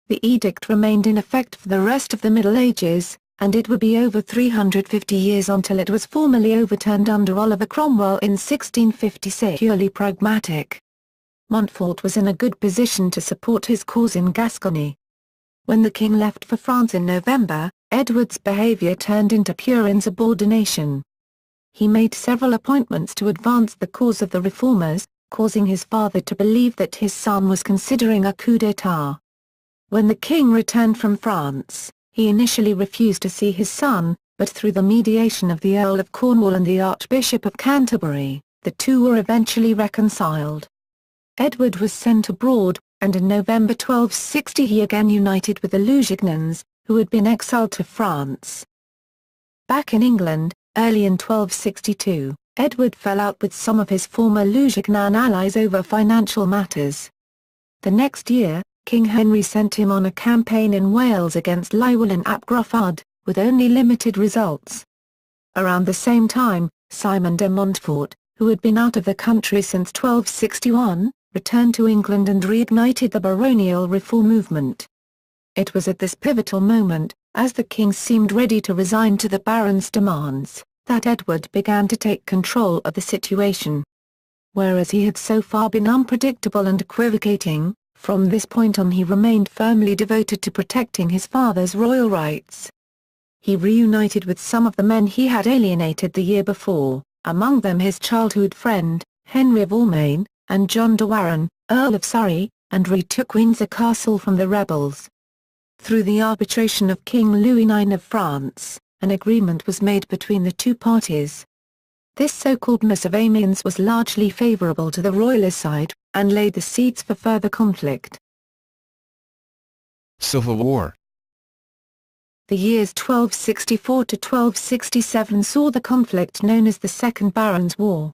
The edict remained in effect for the rest of the Middle Ages, and it would be over 350 years until it was formally overturned under Oliver Cromwell in 1656. Purely pragmatic. Montfort was in a good position to support his cause in Gascony. When the king left for France in November, Edward's behaviour turned into pure insubordination. He made several appointments to advance the cause of the reformers, causing his father to believe that his son was considering a coup d'état. When the king returned from France, he initially refused to see his son, but through the mediation of the Earl of Cornwall and the Archbishop of Canterbury, the two were eventually reconciled. Edward was sent abroad, and in November 1260 he again united with the Lusignans, who had been exiled to France. Back in England, early in 1262, Edward fell out with some of his former Lusignan allies over financial matters. The next year, King Henry sent him on a campaign in Wales against Llywelyn ap Gruffudd, with only limited results. Around the same time, Simon de Montfort, who had been out of the country since 1261, returned to England and reignited the baronial reform movement. It was at this pivotal moment, as the king seemed ready to resign to the barons' demands, that Edward began to take control of the situation. Whereas he had so far been unpredictable and equivocating, from this point on he remained firmly devoted to protecting his father's royal rights. He reunited with some of the men he had alienated the year before, among them his childhood friend, Henry of Almaine, and John de Warenne, Earl of Surrey, and retook Windsor Castle from the rebels. Through the arbitration of King Louis IX of France, an agreement was made between the two parties. This so-called Peace of Amiens was largely favourable to the royalist side, and laid the seeds for further conflict. Civil War. The years 1264 to 1267 saw the conflict known as the Second Barons' War.